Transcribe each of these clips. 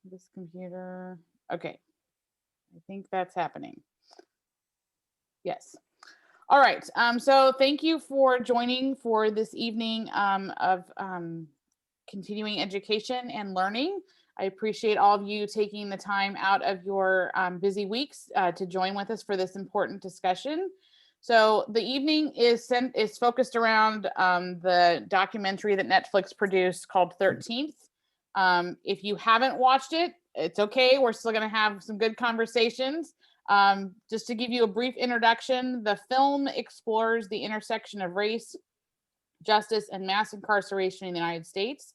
this computer. Okay. I think that's happening. Yes. All right. So thank you for joining for this evening of continuing education and learning. I appreciate all of you taking the time out of your busy weeks to join with us for this important discussion. So the evening is focused around the documentary that Netflix produced called 13th. If you haven't watched it, it's okay. We're still going to have some good conversations. Just to give you a brief introduction, the film explores the intersection of race, justice, and mass incarceration in the United States.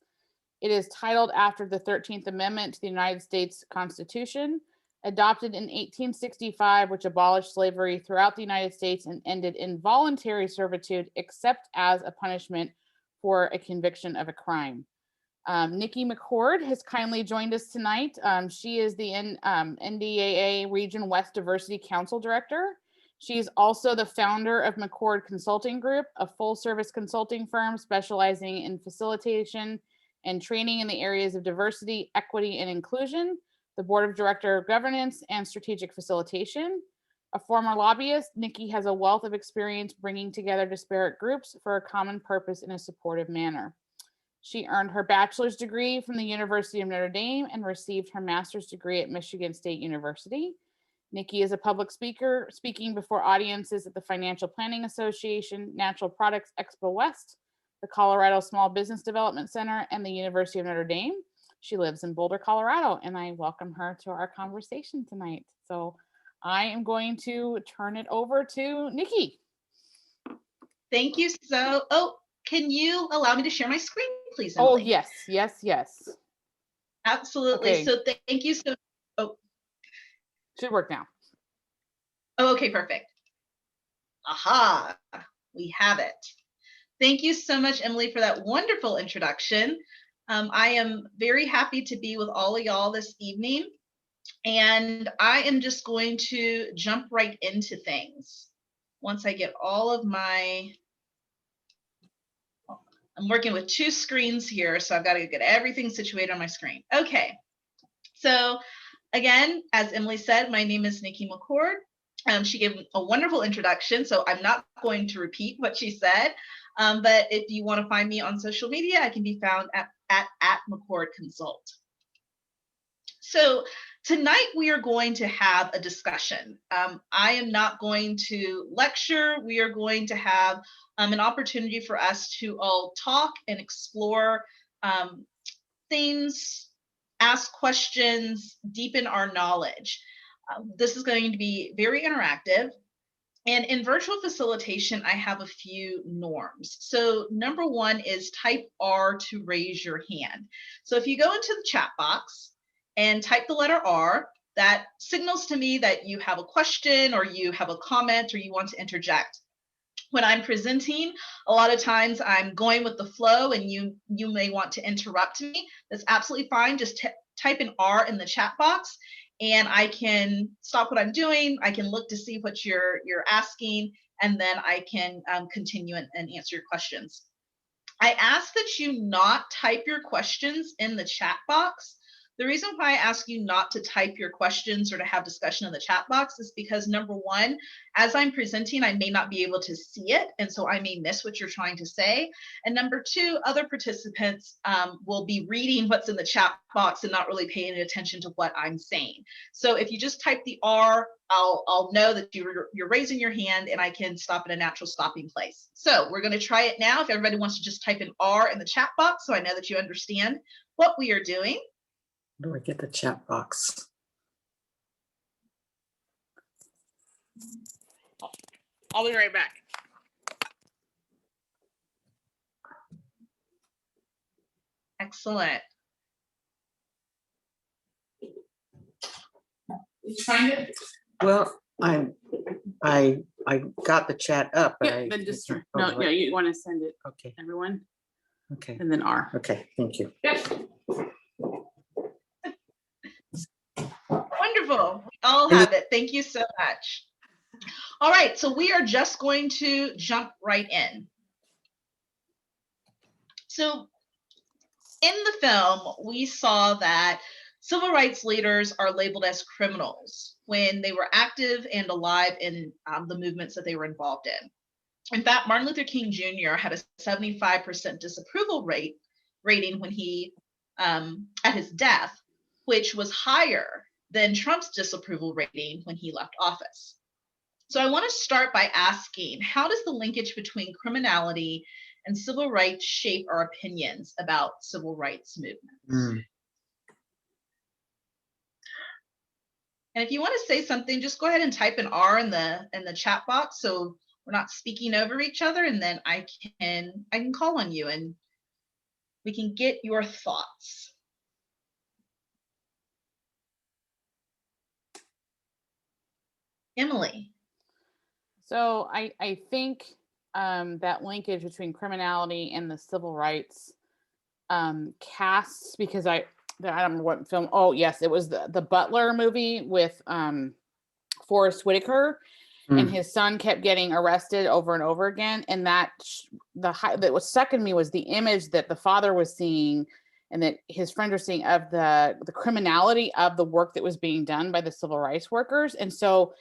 It is titled after the 13th Amendment to the United States Constitution, adopted in 1865, which abolished slavery throughout the United States and ended involuntary servitude, except as a punishment for a conviction of a crime. Nikki McCord has kindly joined us tonight. She is the NDAA Region West Diversity Council Director. She's also the founder of McCord Consulting Group, a full-service consulting firm specializing in facilitation and training in the areas of diversity, equity, and inclusion, the Board of Director of Governance, and strategic facilitation. A former lobbyist, Nikki has a wealth of experience bringing together disparate groups for a common purpose in a supportive manner. She earned her bachelor's degree from the University of Notre Dame and received her master's degree at Michigan State University. Nikki is a public speaker, speaking before audiences at the Financial Planning Association, Natural Products Expo West, the Colorado Small Business Development Center, and the University of Notre Dame. She lives in Boulder, Colorado, and I welcome her to our conversation tonight. So I am going to turn it over to Nikki. Thank you. Can you allow me to share my screen, please, Emily? Oh, yes. Absolutely. Okay. So thank you. Should work now. Oh, okay, perfect. Aha, we have it. Thank you so much, Emily, for that wonderful introduction. I am very happy to be with all of y'all this evening, and I am just going to jump right into things. Once I get all of I'm working with two screens here, so I've got to get everything situated on my screen. Okay, so again, as Emily said, my name is Nikki McCord. She gave a wonderful introduction, so I'm not going to repeat what she said. But if you want to find me on social media, I can be found at McCord Consult. So tonight we are going to have a discussion. I am not going to lecture. We are going to have an opportunity for us to all talk and explore things, ask questions, deepen our knowledge. This is going to be very interactive. And in virtual facilitation, I have a few norms. So number one is type R to raise your hand. So if you go into the chat box and type the letter R, that signals to me that you have a question or you have a comment or you want to interject. When I'm presenting, a lot of times I'm going with the flow and you may want to interrupt me. That's absolutely fine. Just type an R in the chat box and I can stop what I'm doing. I can look to see what you're asking, and then I can continue and answer your questions. I ask that you not type your questions in the chat box. The reason why I ask you not to type your questions or to have discussion in the chat box is because, number one, as I'm presenting, I may not be able to see it, and so I may miss what you're trying to say. And number two, other participants will be reading what's in the chat box and not really paying attention to what I'm saying. So if you just type the R, I'll know that you're raising your hand and I can stop in a natural stopping place. So we're going to try it now. If everybody wants to just type an R in the chat box so I know that you understand what we are doing. Where do I get the chat box? I'll be right back. Excellent. Did you find it? Well, I got the chat up, but Yeah, then just you want to send it. Okay. Everyone. Okay. And then R. Okay. Thank you. Yep. Wonderful. We all have it. Thank you so much. All right, so we are just going to jump right in. So in the film, we saw that civil rights leaders are labeled as criminals when they were active and alive in the movements that they were involved in. In fact, Martin Luther King Jr. had a 75% disapproval rating when he, at his death, which was higher than Trump's disapproval rating when he left office. So I want to start by asking, how does the linkage between criminality and civil rights shape our opinions about civil rights movements? And if you want to say something, just go ahead and type an R in the chat box so we're not speaking over each other, and then I can call on you and we can get your thoughts. Emily. So I think that linkage between criminality and the civil rights casts, because I don't remember what film. Oh yes, it was the Butler movie with Forrest Whitaker, and his son kept getting arrested over and over again. And that what stuck in me was the image that the father was seeing, and that his friends were seeing, of the criminality of the work that was being done by the civil rights workers. And so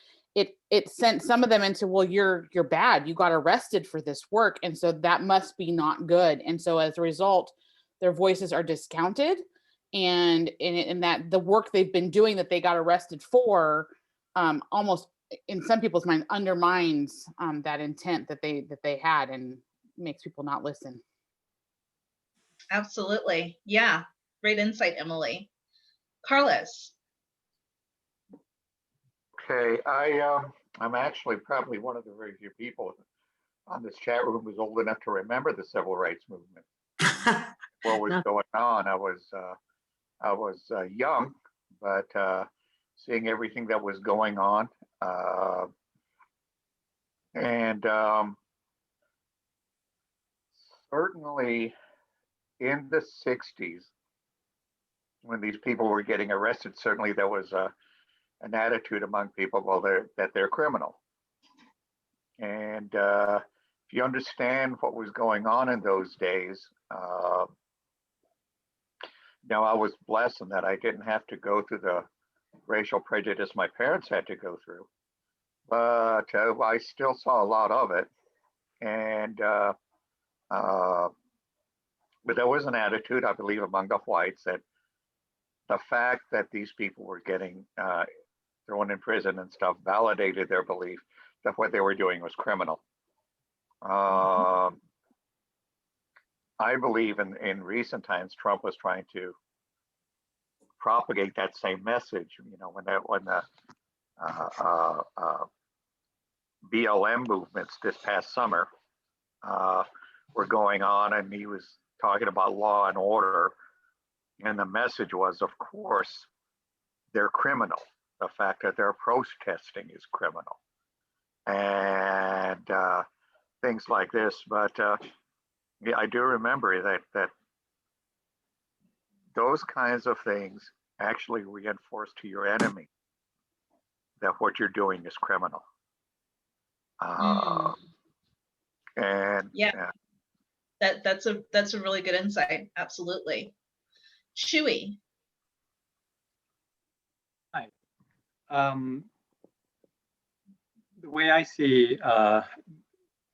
it sent some of them into, well, you're bad. You got arrested for this work, and so that must be not good. And so as a result, their voices are discounted, and that the work they've been doing that they got arrested for almost, in some people's mind, undermines that intent that they had, and makes people not listen. Absolutely. Yeah. Great insight, Emily. Carlos. Okay, I'm actually probably one of the very few people on this chat room who's old enough to remember the civil rights movement. What was going on? I was young, but seeing everything that was going on, and certainly in the 60s, when these people were getting arrested, certainly there was an attitude among people, well, that they're criminal. And if you understand what was going on in those days, now I was blessed in that I didn't have to go through the racial prejudice my parents had to go through, but I still saw a lot of it. And but there was an attitude, I believe, among the whites, that the fact that these people were getting thrown in prison and stuff validated their belief that what they were doing was criminal. I believe in recent times, Trump was trying to propagate that same message. You know, when the BLM movements this past summer were going on, and he was talking about law and order, and the message was, of course, they're criminal. The fact that they're protesting is criminal, and things like this. But yeah, I do remember that those kinds of things actually reinforce to your enemy that what you're doing is criminal. And yeah, that's a really good insight. Absolutely. Shuey. Hi. The way I see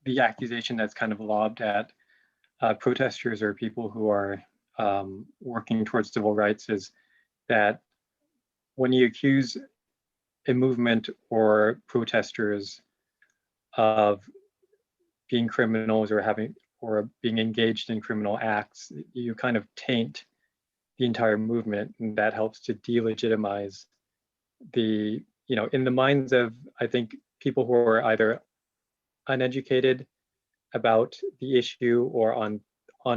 the accusation that's kind of lobbed at protesters or people who are working towards civil rights is that when you accuse a movement or protesters of being criminals or being engaged in criminal acts, you kind of taint the entire movement, and that helps to delegitimize the, in the minds of, I think, people who are either uneducated about the issue or on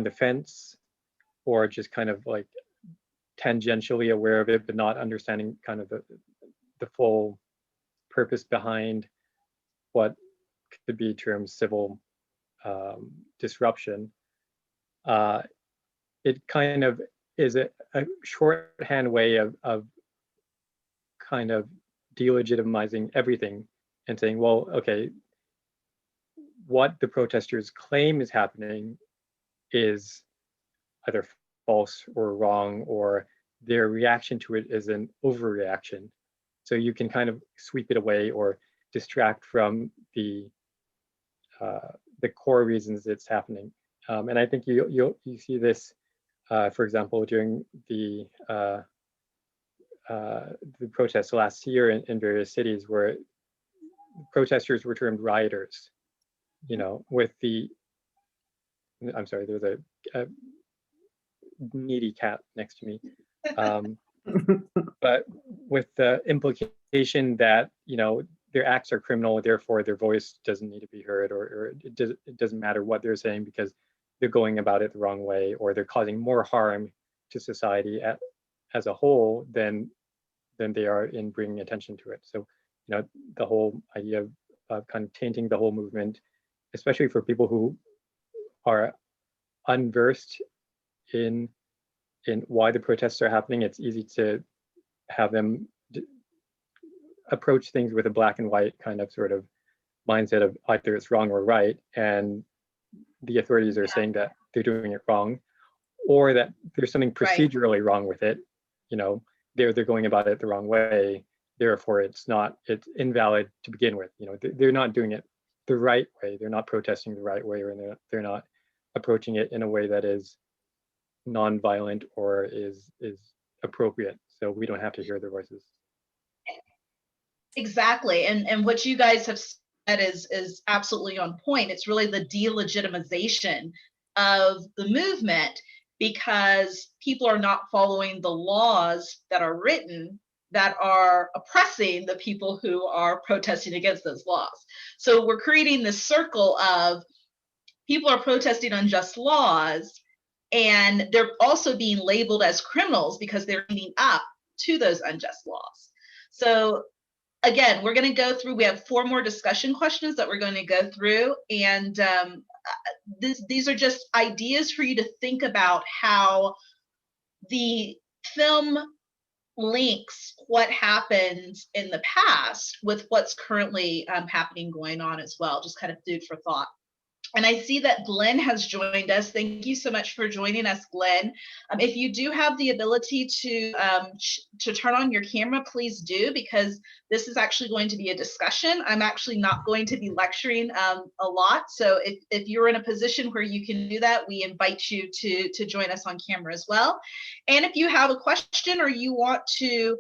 the fence, or just kind of like tangentially aware of it, but not understanding kind of the full purpose behind what could be termed civil disruption. It kind of is a shorthand way of kind of delegitimizing everything and saying, well, okay, what the protesters claim is happening is either false or wrong, or their reaction to it is an overreaction. So you can kind of sweep it away or distract from the core reasons it's happening. And I think you see this, for example, during the protests last year in various cities, where protesters were termed rioters. You know, with the, I'm sorry, there was a needy cat next to me. But with the implication that, you know, their acts are criminal, therefore their voice doesn't need to be heard, or it doesn't matter what they're saying because they're going about it the wrong way, or they're causing more harm to society as a whole than they are in bringing attention to it. So, you know, the whole idea of kind of tainting the whole movement, especially for people who are unversed in why the protests are happening, it's easy to have them approach things with a black and white kind of sort of mindset of either it's wrong or right, and the authorities are saying that they're doing it wrong, or that there's something procedurally wrong with it. You know, they're going about it the wrong way, therefore it's invalid to begin with. You know, they're not doing it the right way, they're not protesting the right way, or they're not approaching it in a way that is non-violent or is appropriate, so we don't have to hear their voices. Exactly, and what you guys have said is absolutely on point. It's really the delegitimization of the movement because people are not following the laws that are written that are oppressing the people who are protesting against those laws. So we're creating this circle of people are protesting unjust laws, and they're also being labeled as criminals because they're leading up to those unjust laws. So again, we're going to go through, we have 4 more discussion questions that we're going to go through. And these are just ideas for you to think about how the film links what happened in the past with what's currently happening, going on as well. Just kind of food for thought. And I see that Glenn has joined us. Thank you so much for joining us, Glenn. If you do have the ability to turn on your camera, please do, because this is actually going to be a discussion. I'm actually not going to be lecturing a lot. So if you're in a position where you can do that, we invite you to join us on camera as well. And if you have a question or you want to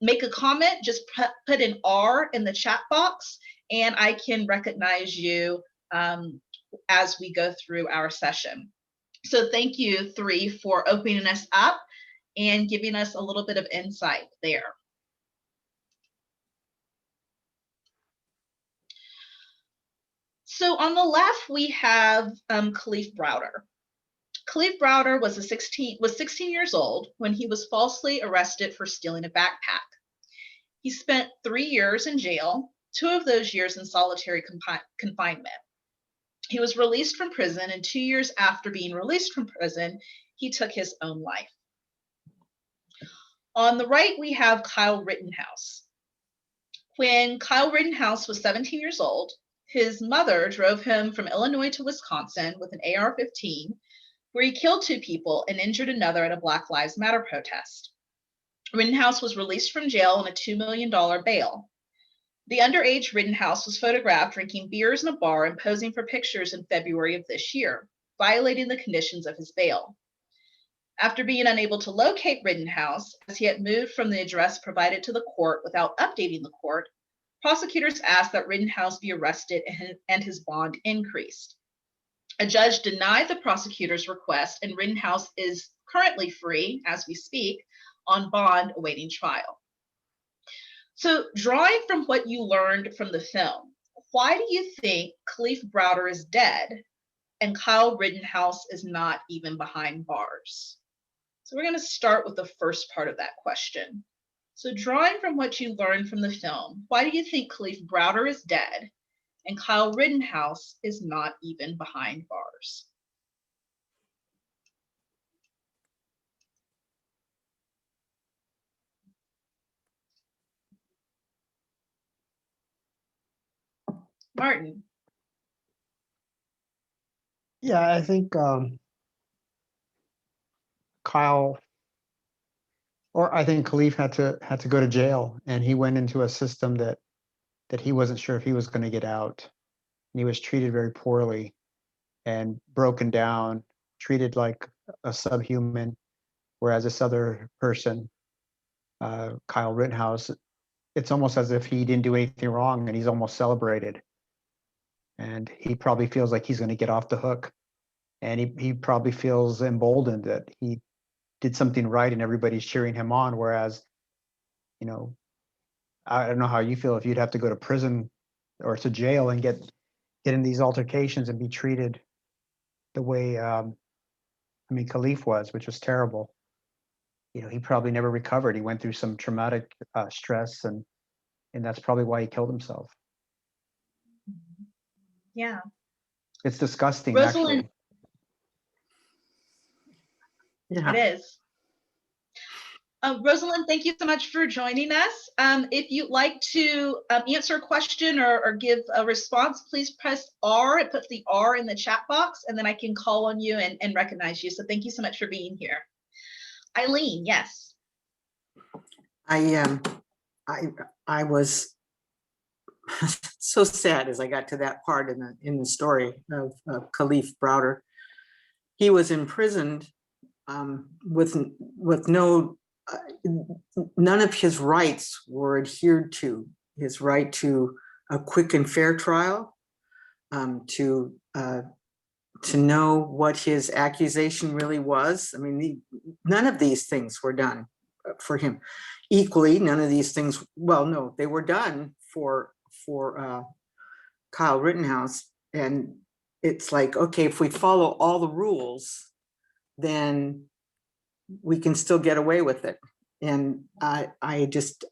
make a comment, just put an R in the chat box and I can recognize you as we go through our session. So thank you, 3, for opening us up and giving us a little bit of insight there. So on the left, we have Khalif Browder. Khalif Browder was 16 years old when he was falsely arrested for stealing a backpack. He spent 3 years in jail, 2 of those years in solitary confinement. He was released from prison, and 2 years after being released from prison, he took his own life. On the right, we have Kyle Rittenhouse. When Kyle Rittenhouse was 17 years old, his mother drove him from Illinois to Wisconsin with an AR-15, where he killed 2 people and injured another at a Black Lives Matter protest. Rittenhouse was released from jail on a $2 million bail. The underage Rittenhouse was photographed drinking beers in a bar and posing for pictures in February of this year, violating the conditions of his bail. After being unable to locate Rittenhouse, as he had moved from the address provided to the court without updating the court, prosecutors asked that Rittenhouse be arrested and his bond increased. A judge denied the prosecutor's request, and Rittenhouse is currently free, as we speak, on bond awaiting trial. So drawing from what you learned from the film, why do you think Khalif Browder is dead and Kyle Rittenhouse is not even behind bars? So we're going to start with the first part of that question. So drawing from what you learned from the film, why do you think Khalif Browder is dead and Kyle Rittenhouse is not even behind bars? Martin. Yeah, I think Kyle Or I think Khalif had to go to jail, and he went into a system that he wasn't sure if he was going to get out. And he was treated very poorly and broken down, treated like a subhuman. Whereas this other person, Kyle Rittenhouse, it's almost as if he didn't do anything wrong and he's almost celebrated. And he probably feels like he's going to get off the hook. And he probably feels emboldened that he did something right and everybody's cheering him on. Whereas, you know, I don't know how you feel if you'd have to go to prison or to jail and get in these altercations and be treated the way, Khalif was, which was terrible. You know, he probably never recovered. He went through some traumatic stress, and that's probably why he killed himself. Yeah. It's disgusting, Rosalind, actually. Yeah. it is. Rosalind, thank you so much for joining us. If you'd like to answer a question or give a response, please press R. It puts the R in the chat box, and then I can call on you and recognize you. So thank you so much for being here. Eileen, yes. I was so sad as I got to that part in the story of Khalif Browder. He was imprisoned with no, none of his rights were adhered to. His right to a quick and fair trial, to know what his accusation really was. I mean, none of these things were done for him. Equally, none of these things, well, no, they were done for Kyle Rittenhouse. And it's like, okay, if we follow all the rules, then we can still get away with it. And I just,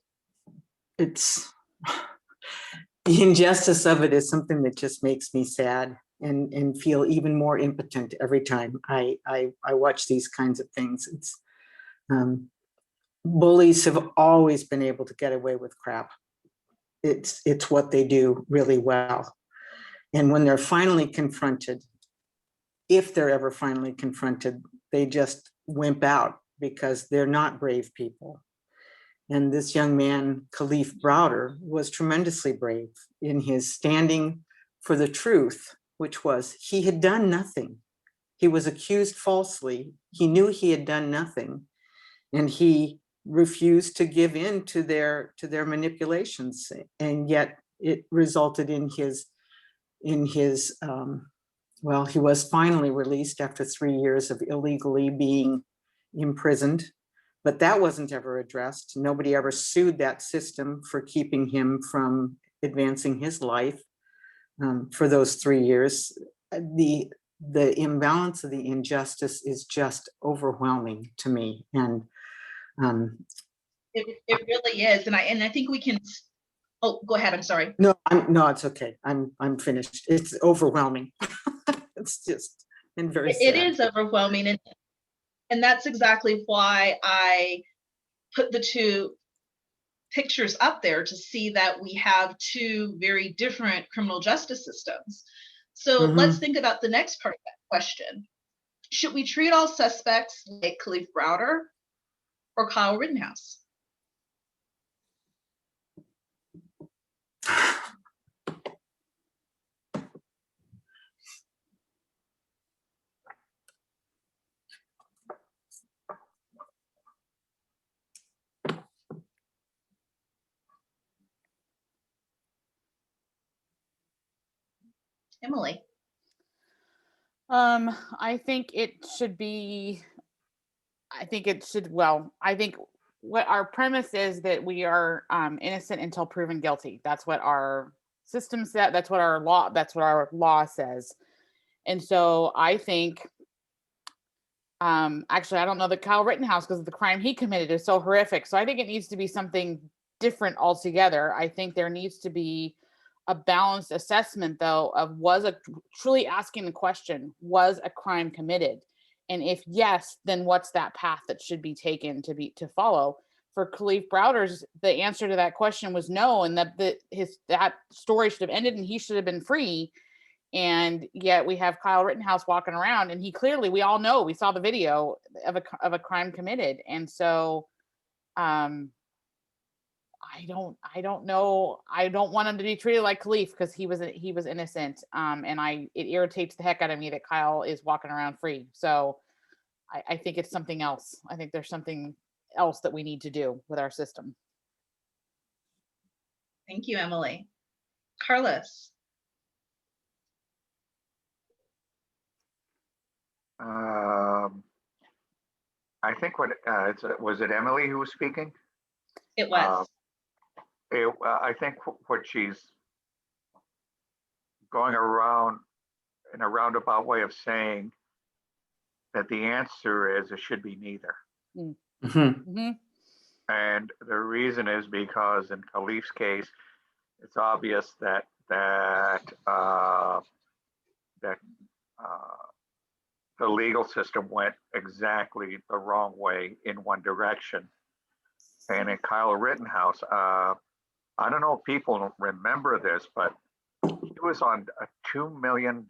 it's, the injustice of it is something that just makes me sad and feel even more impotent every time I watch these kinds of things. It's, bullies have always been able to get away with crap. It's what they do really well. And when they're finally confronted, if they're ever finally confronted, they just wimp out because they're not brave people. And this young man, Khalif Browder, was tremendously brave in his standing for the truth, which was he had done nothing. He was accused falsely. He knew he had done nothing, and he refused to give in to their manipulations. And yet it resulted in his well, he was finally released after 3 years of illegally being imprisoned, but that wasn't ever addressed. Nobody ever sued that system for keeping him from advancing his life for those 3 years. The imbalance of the injustice is just overwhelming to me. And It really is. And I think we can, oh, go ahead, I'm sorry. no, it's okay. I'm finished. It's overwhelming. It's just, and very sad. It is overwhelming. And that's exactly why I put the two pictures up there, to see that we have two very different criminal justice systems. So let's think about the next part of that question. Should we treat all suspects like Khalif Browder or Kyle Rittenhouse? Emily. I think it should be, I think what our premise is, that we are innocent until proven guilty. That's what our system said. That's what our law says. And so I think, actually, I don't know that Kyle Rittenhouse, because of the crime he committed, is so horrific. So I think it needs to be something different altogether. I think there needs to be a balanced assessment, though, of truly asking the question, was a crime committed? And if yes, then what's that path that should be taken to follow? For Khalif Browder's, the answer to that question was no, and that story should have ended and he should have been free. And yet we have Kyle Rittenhouse walking around, and he clearly, we all know, we saw the video of a crime committed. And so I don't know. I don't want him to be treated like Khalif because he was innocent. And it irritates the heck out of me that Kyle is walking around free. So I think it's something else. I think there's something else that we need to do with our system. Thank you, Emily. Carlos. I think was it Emily who was speaking? It was. I think what she's going around in a roundabout way of saying that the answer is it should be neither. Mhm. Mm-hmm. And the reason is because in Khalif's case, it's obvious that the legal system went exactly the wrong way in one direction. And in Kyle Rittenhouse, I don't know if people don't remember this, but he was on a $2 million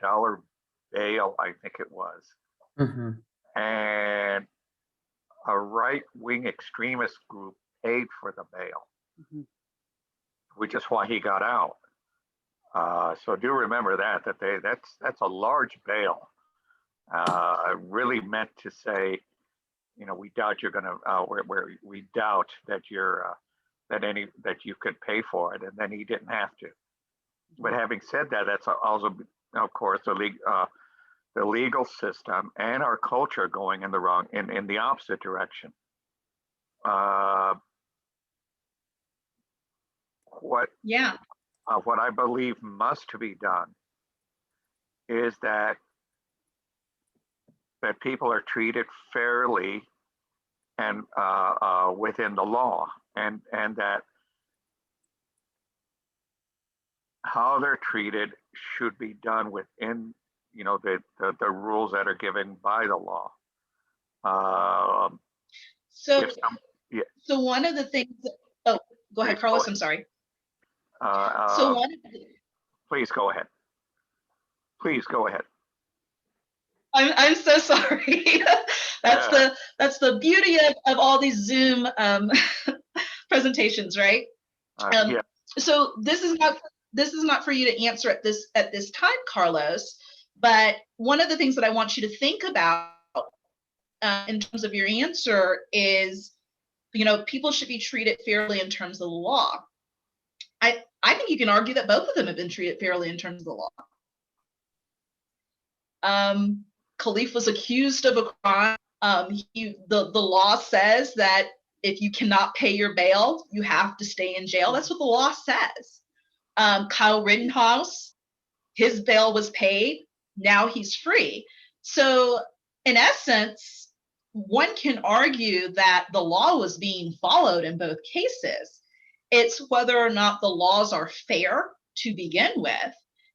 bail, I think it was. Mhm. And a right-wing extremist group paid for the bail, which is why he got out. So do remember that's a large bail. Really meant to say, we doubt you're going to, we doubt that you're that you could pay for it, and then he didn't have to. But having said that, that's also, of course, the legal system and our culture going in the opposite direction. What I believe must be done is that people are treated fairly and within the law, and that how they're treated should be done within the rules that are given by the law. So one of the things go ahead, Carlos. I'm sorry. Please go ahead. I'm so sorry. That's the beauty of all these Zoom presentations, right? Yeah. So this is not for you to answer at this time, Carlos. But one of the things that I want you to think about in terms of your answer is, people should be treated fairly in terms of the law. I think you can argue that both of them have been treated fairly in terms of the law. Khalif was accused of a crime. The law says that if you cannot pay your bail, you have to stay in jail. That's what the law says. Kyle Rittenhouse, his bail was paid. Now he's free. So in essence, one can argue that the law was being followed in both cases. It's whether or not the laws are fair to begin with,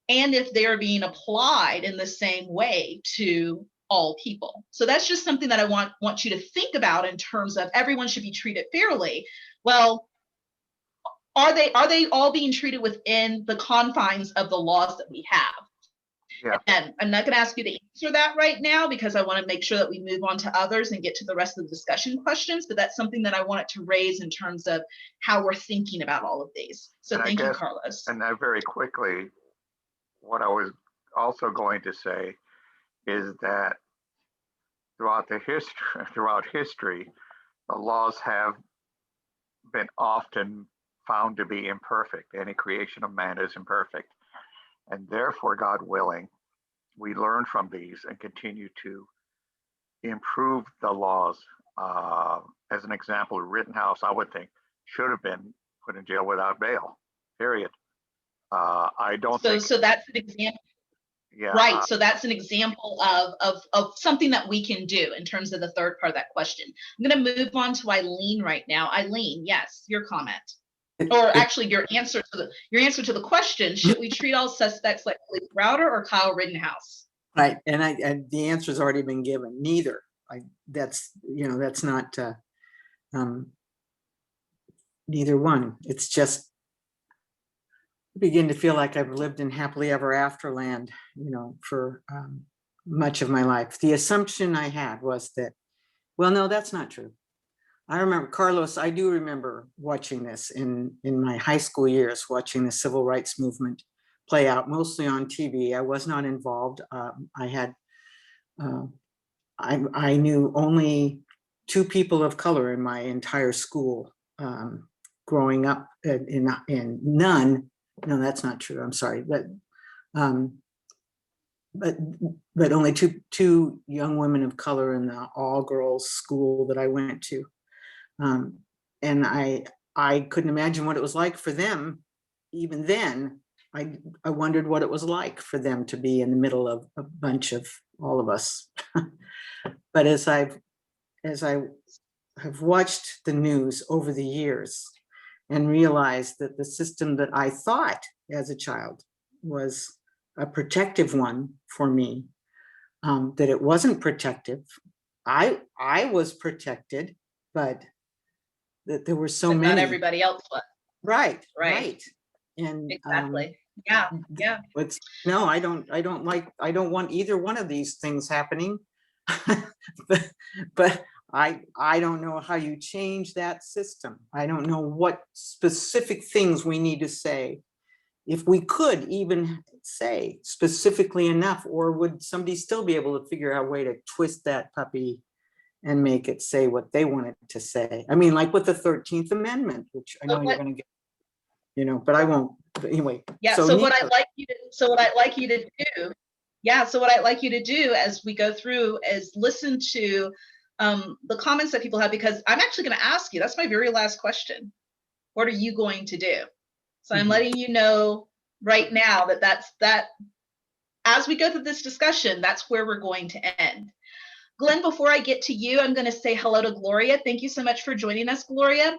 and if they're being applied in the same way to all people. So that's just something that I want you to think about in terms of everyone should be treated fairly. Well, are they all being treated within the confines of the laws that we have? Yeah. And I'm not going to ask you to answer that right now because I want to make sure that we move on to others and get to the rest of the discussion questions. But that's something that I wanted to raise in terms of how we're thinking about all of these. So thank you, Carlos. And then very quickly, what I was also going to say is that throughout history, the laws have been often found to be imperfect. Any creation of man is imperfect. And therefore, God willing, we learn from these and continue to improve the laws. As an example, Rittenhouse, I would think, should have been put in jail without bail, period. I don't think. So that's an example. Yeah. Right. So that's an example of something that we can do in terms of the third part of that question. I'm going to move on to Eileen right now. Eileen, yes, your comment. Or actually your answer to the question, should we treat all suspects like Khalif Browder or Kyle Rittenhouse? Right, and the answer's already been given. Neither. That's not neither one. It's just I begin to feel like I've lived in happily ever after land, for much of my life. The assumption I had was that, well, no, that's not true. I remember, Carlos, I do remember watching this in my high school years, watching the civil rights movement play out, mostly on TV. I was not involved. I knew only 2 people of color in my entire school growing up, and none, no, that's not true, I'm sorry, but only two young women of color in the all-girls school that I went to. And I couldn't imagine what it was like for them. Even then, I wondered what it was like for them to be in the middle of a bunch of all of us. But as I have watched the news over the years and realized that the system that I thought as a child was a protective one for me, that it wasn't protective. I was protected, but that there were so But many. not everybody else was. Right. Right. And Exactly. Yeah. No, I don't want either one of these things happening. but I don't know how you change that system. I don't know what specific things we need to say. If we could even say specifically enough, or would somebody still be able to figure out a way to twist that puppy and make it say what they want it to say? I mean, like with the 13th Amendment, which I know you're going to get, but I won't. But anyway. Yeah. So what I'd like you to do as we go through is listen to the comments that people have, because I'm actually going to ask you, that's my very last question. What are you going to do? So I'm letting you know right now that as we go through this discussion, that's where we're going to end. Glenn, before I get to you, I'm going to say hello to Gloria. Thank you so much for joining us, Gloria.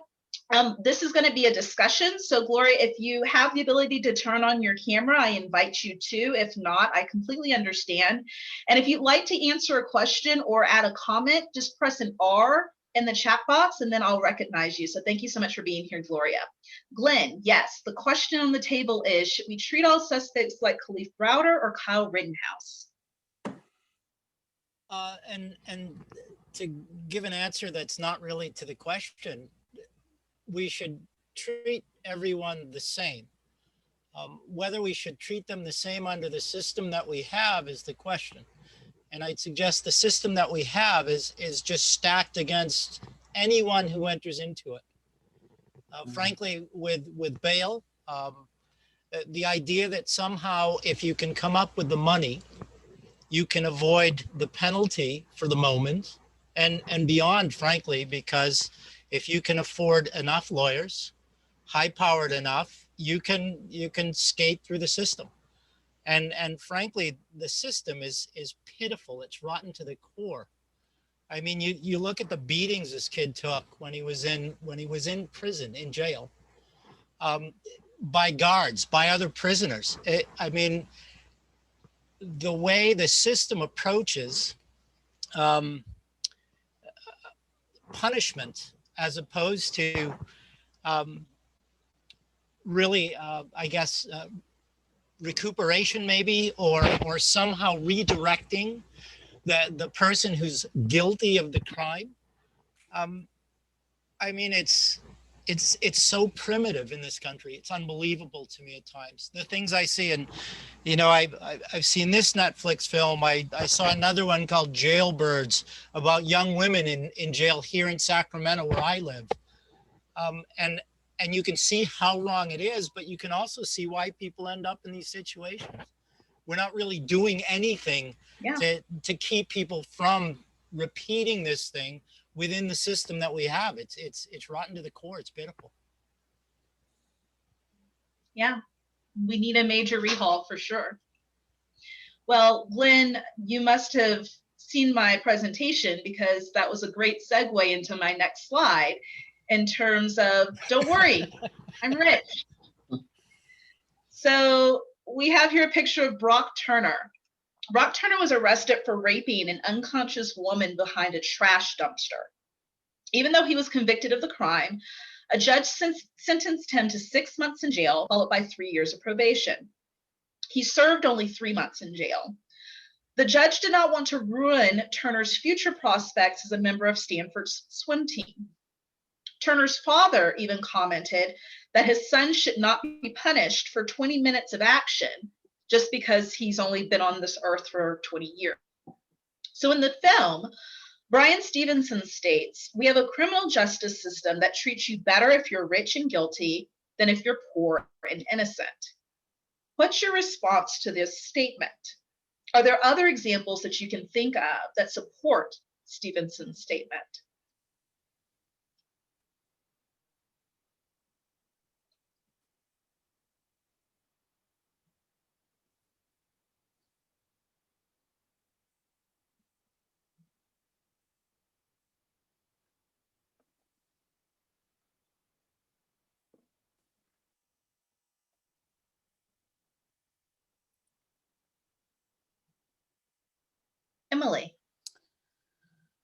This is going to be a discussion. So Gloria, if you have the ability to turn on your camera, I invite you to. If not, I completely understand. And if you'd like to answer a question or add a comment, just press an R in the chat box and then I'll recognize you. So thank you so much for being here, Gloria. Glenn, yes, the question on the table is, should we treat all suspects like Khalif Browder or Kyle Rittenhouse? And to give an answer that's not really to the question, we should treat everyone the same. Whether we should treat them the same under the system that we have is the question. And I'd suggest the system that we have is just stacked against anyone who enters into it. Frankly, with bail, the idea that somehow if you can come up with the money, you can avoid the penalty for the moment and beyond, frankly, because if you can afford enough lawyers, high-powered enough, you can skate through the system. And frankly, the system is pitiful. It's rotten to the core. I mean, you look at the beatings this kid took when he was in prison, in jail, by guards, by other prisoners. I mean, the way the system approaches punishment as opposed to really, I guess, recuperation maybe, or somehow redirecting the person who's guilty of the crime. I mean, it's so primitive in this country. It's unbelievable to me at times. The things I see, and I've seen this Netflix film. I saw another one called Jailbirds about young women in jail here in Sacramento, where I live. And you can see how wrong it is, but you can also see why people end up in these situations. We're not really doing anything to keep people from repeating this thing within the system that we have. It's rotten to the core. It's pitiful. Yeah, we need a major rehaul for sure. Well, Glenn, you must have seen my presentation, because that was a great segue into my next slide in terms of, don't worry, I'm rich. So we have here a picture of Brock Turner. Brock Turner was arrested for raping an unconscious woman behind a trash dumpster. Even though he was convicted of the crime, a judge sentenced him to 6 months in jail, followed by 3 years of probation. He served only 3 months in jail. The judge did not want to ruin Turner's future prospects as a member of Stanford's swim team. Turner's father even commented that his son should not be punished for 20 minutes of action just because he's only been on this earth for 20 years. So in the film, Brian Stevenson states, "We have a criminal justice system that treats you better if you're rich and guilty than if you're poor and innocent." What's your response to this statement? Are there other examples that you can think of that support Stevenson's statement? Emily.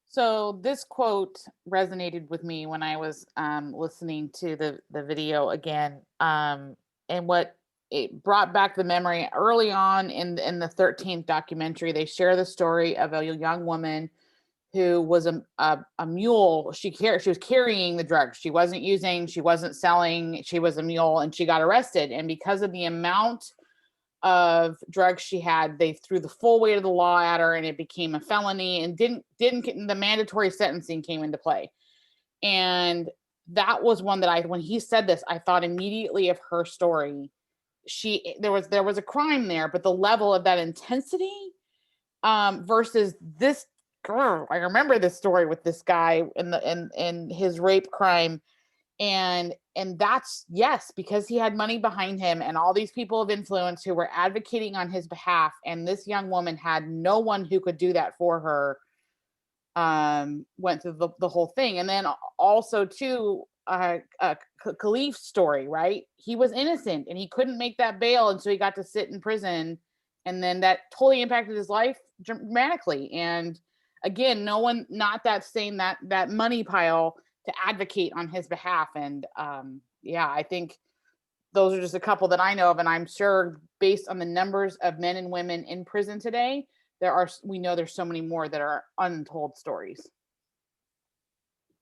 So this quote resonated with me when I was listening to the video again, and what it brought back the memory early on in the 13th documentary. They share the story of a young woman who was a mule. She was carrying the drugs. She wasn't using, she wasn't selling. She was a mule, and she got arrested. And because of the amount of drugs she had, they threw the full weight of the law at her, and it became a felony, and didn't the mandatory sentencing came into play. And that was one that when he said this, I thought immediately of her story. There was a crime there, but the level of that intensity versus this girl. I remember this story with this guy in his rape crime. And that's, yes, because he had money behind him and all these people of influence who were advocating on his behalf. And this young woman had no one who could do that for her. Went through the whole thing. And then also too, Khalif's story, right? He was innocent and he couldn't make that bail. And so he got to sit in prison. And then that totally impacted his life dramatically. And again, no one, not that saying that money pile to advocate on his behalf. And yeah, I think those are just a couple that I know of. And I'm sure based on the numbers of men and women in prison today, we know there's so many more that are untold stories.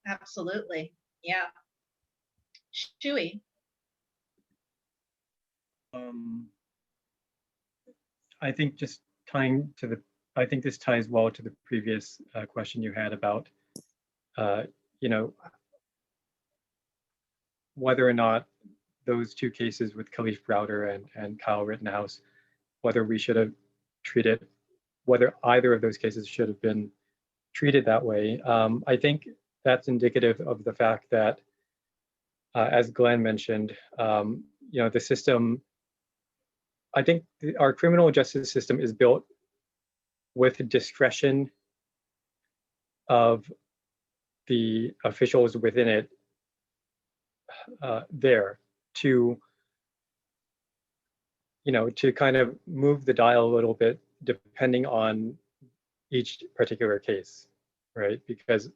Absolutely. Yeah. Chewy. I think I think this ties well to the previous question you had about, whether or not those two cases with Khalif Browder and Kyle Rittenhouse, whether either of those cases should have been treated that way. I think that's indicative of the fact that, as Glenn mentioned, the system, I think our criminal justice system is built with discretion of the officials within it there to kind of move the dial a little bit depending on each particular case, right? Because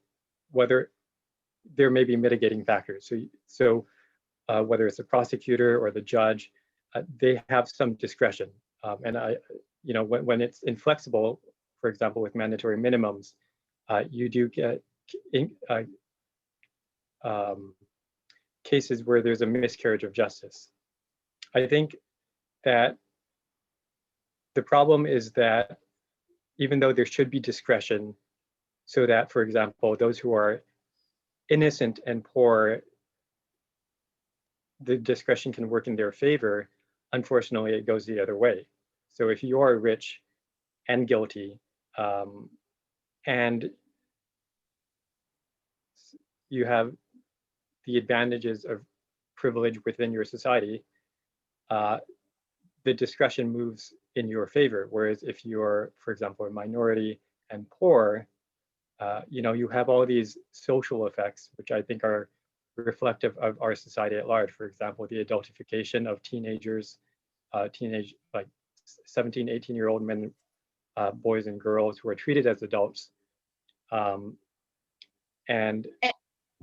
whether there may be mitigating factors. So whether it's the prosecutor or the judge, they have some discretion. And when it's inflexible, for example, with mandatory minimums, you do get cases where there's a miscarriage of justice. I think that the problem is that even though there should be discretion, so that, for example, those who are innocent and poor, the discretion can work in their favor, unfortunately, it goes the other way. So if you are rich and guilty, and you have the advantages of privilege within your society, the discretion moves in your favor. Whereas if you're, for example, a minority and poor, you have all these social effects, which I think are reflective of our society at large. For example, the adultification of teenagers, like 17, 18-year-old men, boys and girls who are treated as adults. And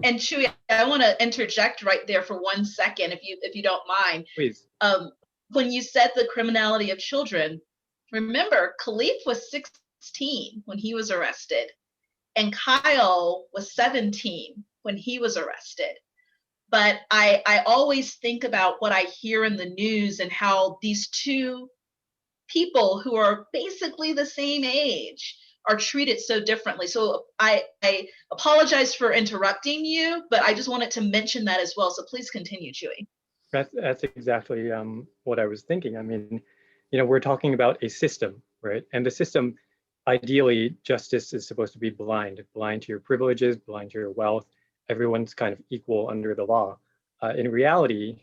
Chewy, I want to interject right there for 1 second, if you don't mind. Please. When you said the criminality of children, remember Khalif was 16 when he was arrested, and Kyle was 17 when he was arrested. But I always think about what I hear in the news and how these two people who are basically the same age are treated so differently. So I apologize for interrupting you, but I just wanted to mention that as well. So please continue, Chewy. That's exactly what I was thinking. I mean, we're talking about a system, right? And the system, ideally, justice is supposed to be blind to your privileges, blind to your wealth. Everyone's kind of equal under the law. In reality,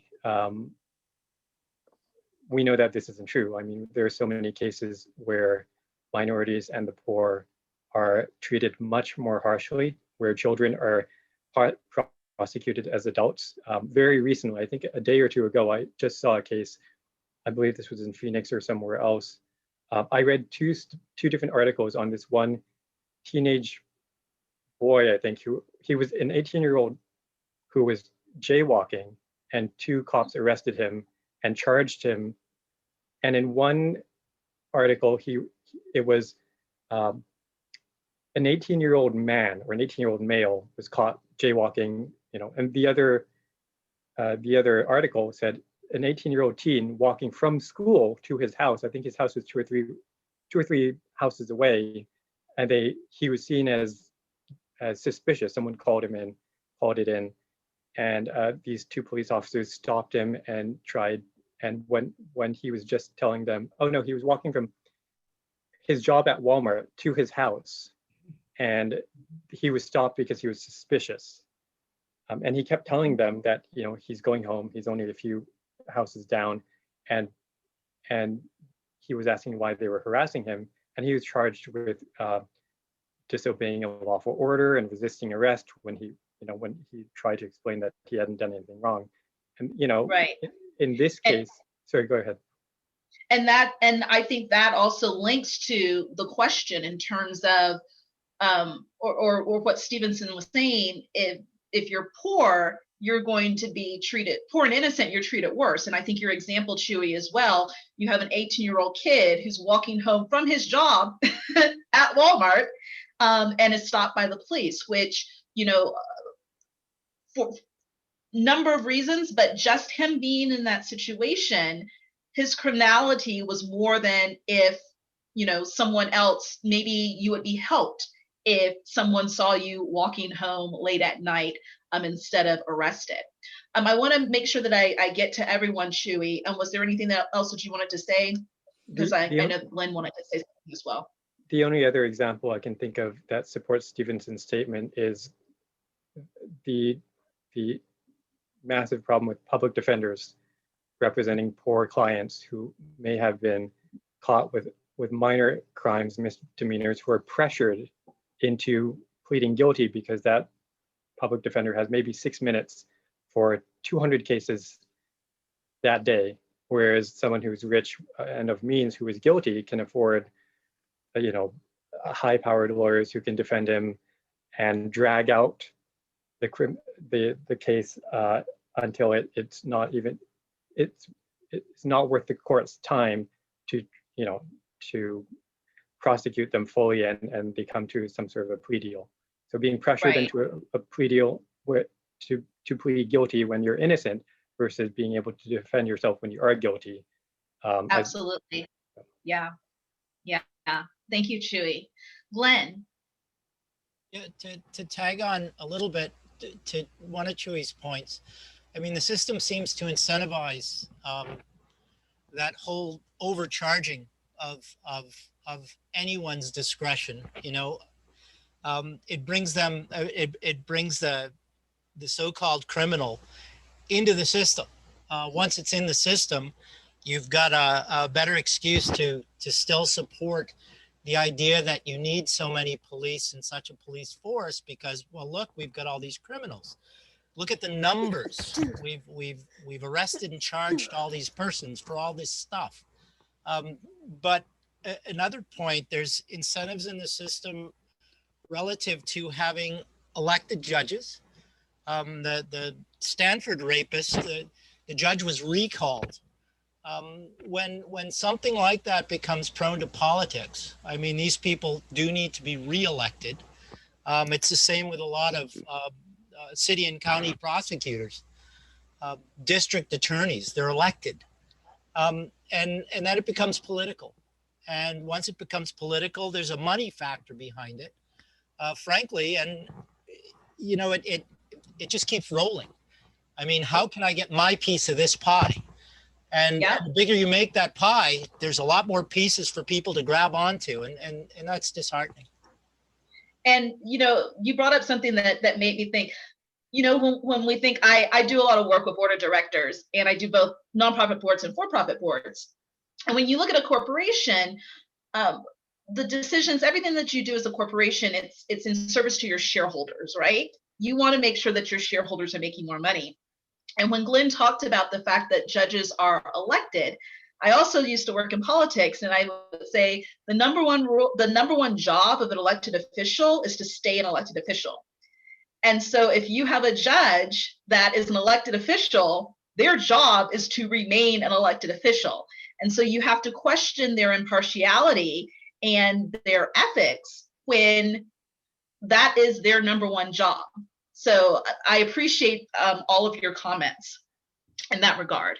we know that this isn't true. I mean, there are so many cases where minorities and the poor are treated much more harshly, where children are prosecuted as adults. Very recently, I think a day or two ago, I just saw a case. I believe this was in Phoenix or somewhere else. I read two different articles on this one teenage boy, I think, he was an 18-year-old who was jaywalking, and two cops arrested him and charged him. And in one article, it was an 18-year-old man or an 18-year-old male was caught jaywalking, and the other article said an 18-year-old teen walking from school to his house. I think his house was two or three houses away, and he was seen as suspicious. Someone called it in, and these two police officers stopped him and tried. And when he was just telling them, oh no, he was walking from his job at Walmart to his house, and he was stopped because he was suspicious. And he kept telling them that he's going home. He's only a few houses down, and he was asking why they were harassing him, and he was charged with disobeying a lawful order and resisting arrest when he tried to explain that he hadn't done anything wrong. And right. In this case, sorry, go ahead. And I think that also links to the question in terms of or what Stevenson was saying. If you're poor, you're going to be treated poor and innocent, you're treated worse. And I think your example, Chewy, as well, you have an 18-year-old kid who's walking home from his job at Walmart and is stopped by the police, which, for number of reasons, but just him being in that situation, his criminality was more than if, someone else, maybe you would be helped if someone saw you walking home late at night instead of arrested. I want to make sure that I get to everyone, Chewy. And was there anything else that you wanted to say? Because I know Lynn wanted to say something as well. The only other example I can think of that supports Stevenson's statement is the massive problem with public defenders representing poor clients who may have been caught with minor crimes, misdemeanors, who are pressured into pleading guilty because that public defender has maybe 6 minutes for 200 cases that day, whereas someone who's rich and of means who is guilty can afford high-powered lawyers who can defend him and drag out the case until it's not worth the court's time to prosecute them fully and they come to some sort of a plea deal. So being pressured into a plea deal to plead guilty when you're innocent versus being able to defend yourself when you are guilty. Absolutely. Yeah. Thank you, Chewy. Glenn. Yeah, to tag on a little bit to one of Chewy's points, I mean, the system seems to incentivize that whole overcharging of anyone's discretion. It brings them, it brings the so-called criminal into the system. Once it's in the system, you've got a better excuse to still support the idea that you need so many police and such a police force because, well, look, we've got all these criminals. Look at the numbers. We've arrested and charged all these persons for all this stuff. But another point, there's incentives in the system relative to having elected judges. The Stanford rapist, the judge was recalled. When something like that becomes prone to politics, I mean, these people do need to be reelected. It's the same with a lot of city and county prosecutors, district attorneys. They're elected, and then it becomes political. And once it becomes political, there's a money factor behind it, frankly, and you know it just keeps rolling. I mean, how can I get my piece of this pie? And Yeah. the bigger you make that pie, there's a lot more pieces for people to grab onto, and that's disheartening. And you know, you brought up something that made me think. You know, when we think, I do a lot of work with board of directors, and I do both nonprofit boards and for-profit boards. And when you look at a corporation, the decisions, everything that you do as a corporation, it's in service to your shareholders, right? You want to make sure that your shareholders are making more money. And when Glenn talked about the fact that judges are elected, I also used to work in politics, and I would say the number one job of an elected official is to stay an elected official. And so if you have a judge that is an elected official, their job is to remain an elected official. And so you have to question their impartiality and their ethics when that is their number one job. So I appreciate all of your comments in that regard.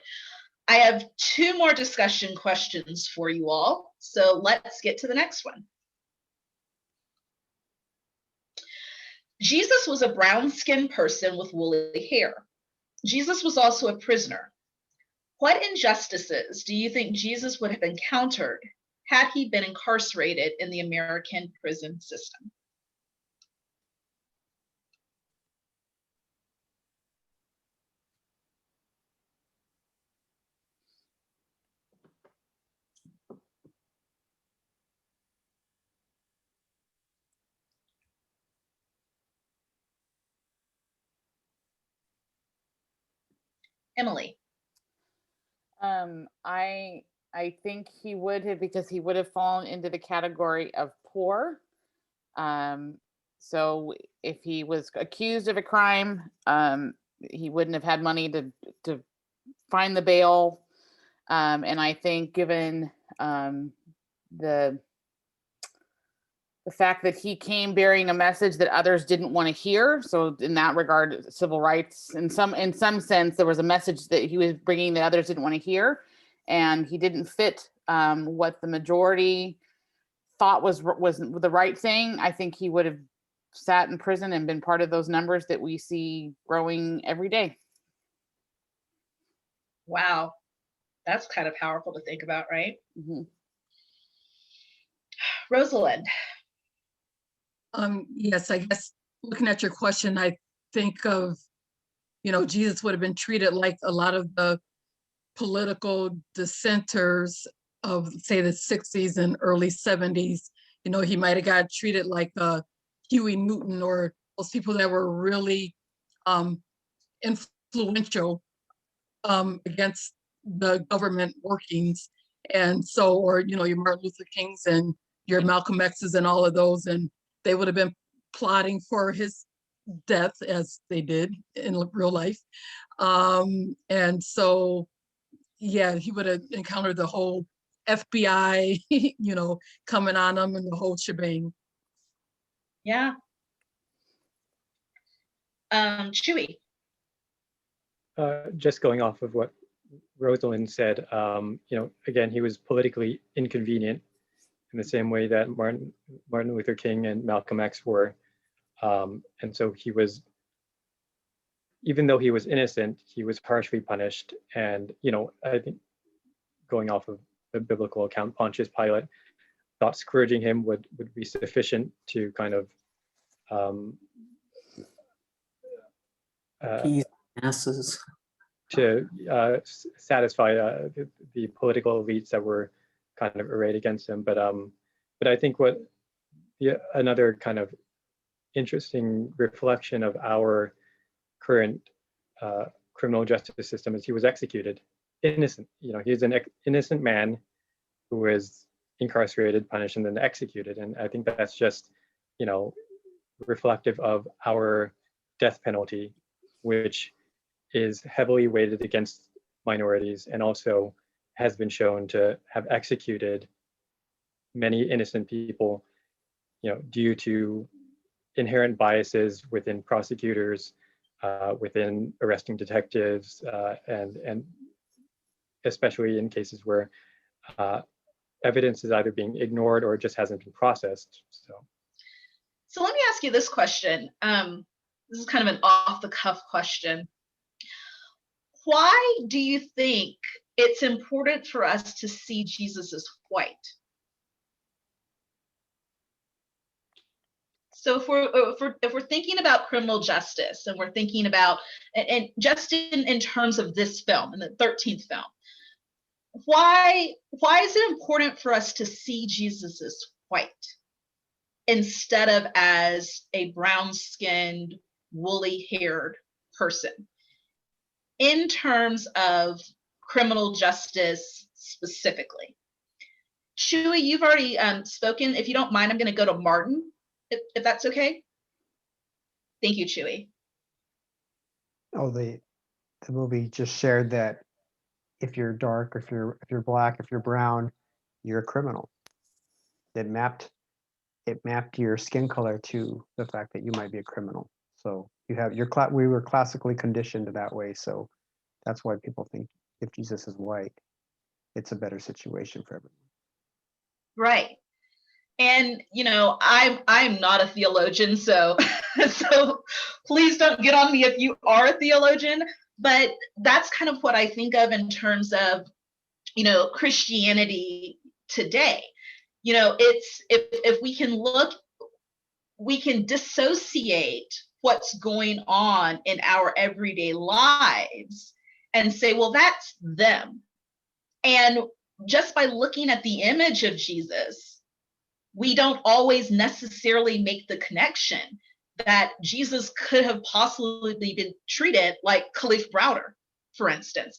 I have 2 more discussion questions for you all. So let's get to the next one. Jesus was a brown-skinned person with woolly hair. Jesus was also a prisoner. What injustices do you think Jesus would have encountered had he been incarcerated in the American prison system? Emily. I think he would have, because he would have fallen into the category of poor. So if he was accused of a crime, he wouldn't have had money to find the bail. And I think given the fact that he came bearing a message that others didn't want to hear. So in that regard, civil rights, in some sense, there was a message that he was bringing that others didn't want to hear, and he didn't fit what the majority thought was the right thing. I think he would have sat in prison and been part of those numbers that we see growing every day. Wow, that's kind of powerful to think about, right? Mm-hmm. Rosalind. Yes, I guess looking at your question, I think of, Jesus would have been treated like a lot of the political dissenters of, say, the 60s and early 70s. He might have got treated like Huey Newton, or those people that were really influential against the government workings. And so, or, your Martin Luther Kings and your Malcolm X's and all of those, and they would have been plotting for his death, as they did in real life. And so, yeah, he would have encountered the whole FBI, coming on him and the whole shebang. Yeah. Chewy. Just going off of what Rosalind said, again, he was politically inconvenient in the same way that Martin Luther King and Malcolm X were. And so he was, even though he was innocent, he was harshly punished. And, I think going off of the biblical account, Pontius Pilate thought scourging him would be sufficient to kind of Peace, masses. to satisfy the political elites that were kind of arrayed against him. But I think another kind of interesting reflection of our current criminal justice system is he was executed innocent. He's an innocent man who was incarcerated, punished, and then executed. And I think that's just, reflective of our death penalty, which is heavily weighted against minorities and also has been shown to have executed many innocent people, due to inherent biases within prosecutors, within arresting detectives, and especially in cases where evidence is either being ignored or just hasn't been processed. So let me ask you this question. This is kind of an off-the-cuff question. Why do you think it's important for us to see Jesus as white? So if we're thinking about criminal justice, and we're thinking about, and just in terms of this film, in the 13th film, why is it important for us to see Jesus as white instead of as a brown-skinned, woolly-haired person in terms of criminal justice specifically? Chewy, you've already spoken. If you don't mind, I'm going to go to Martin, if that's okay. Thank you, Chewy. Oh, the movie just shared that if you're dark, if you're black, if you're brown, you're a criminal. It mapped your skin color to the fact that you might be a criminal. So you have we were classically conditioned that way. So that's why people think if Jesus is white, it's a better situation for everyone. Right. And I'm not a theologian, so so please don't get on me if you are a theologian. But that's kind of what I think of in terms of Christianity today. It's if we can look, we can dissociate what's going on in our everyday lives and say, well, that's them. And just by looking at the image of Jesus, we don't always necessarily make the connection that Jesus could have possibly been treated like Khalif Browder, for instance.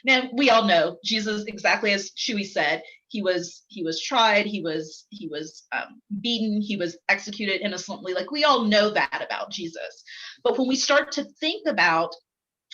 Now we all know Jesus, exactly as Chewy said, he was tried, he was beaten, he was executed innocently. Like, we all know that about Jesus. But when we start to think about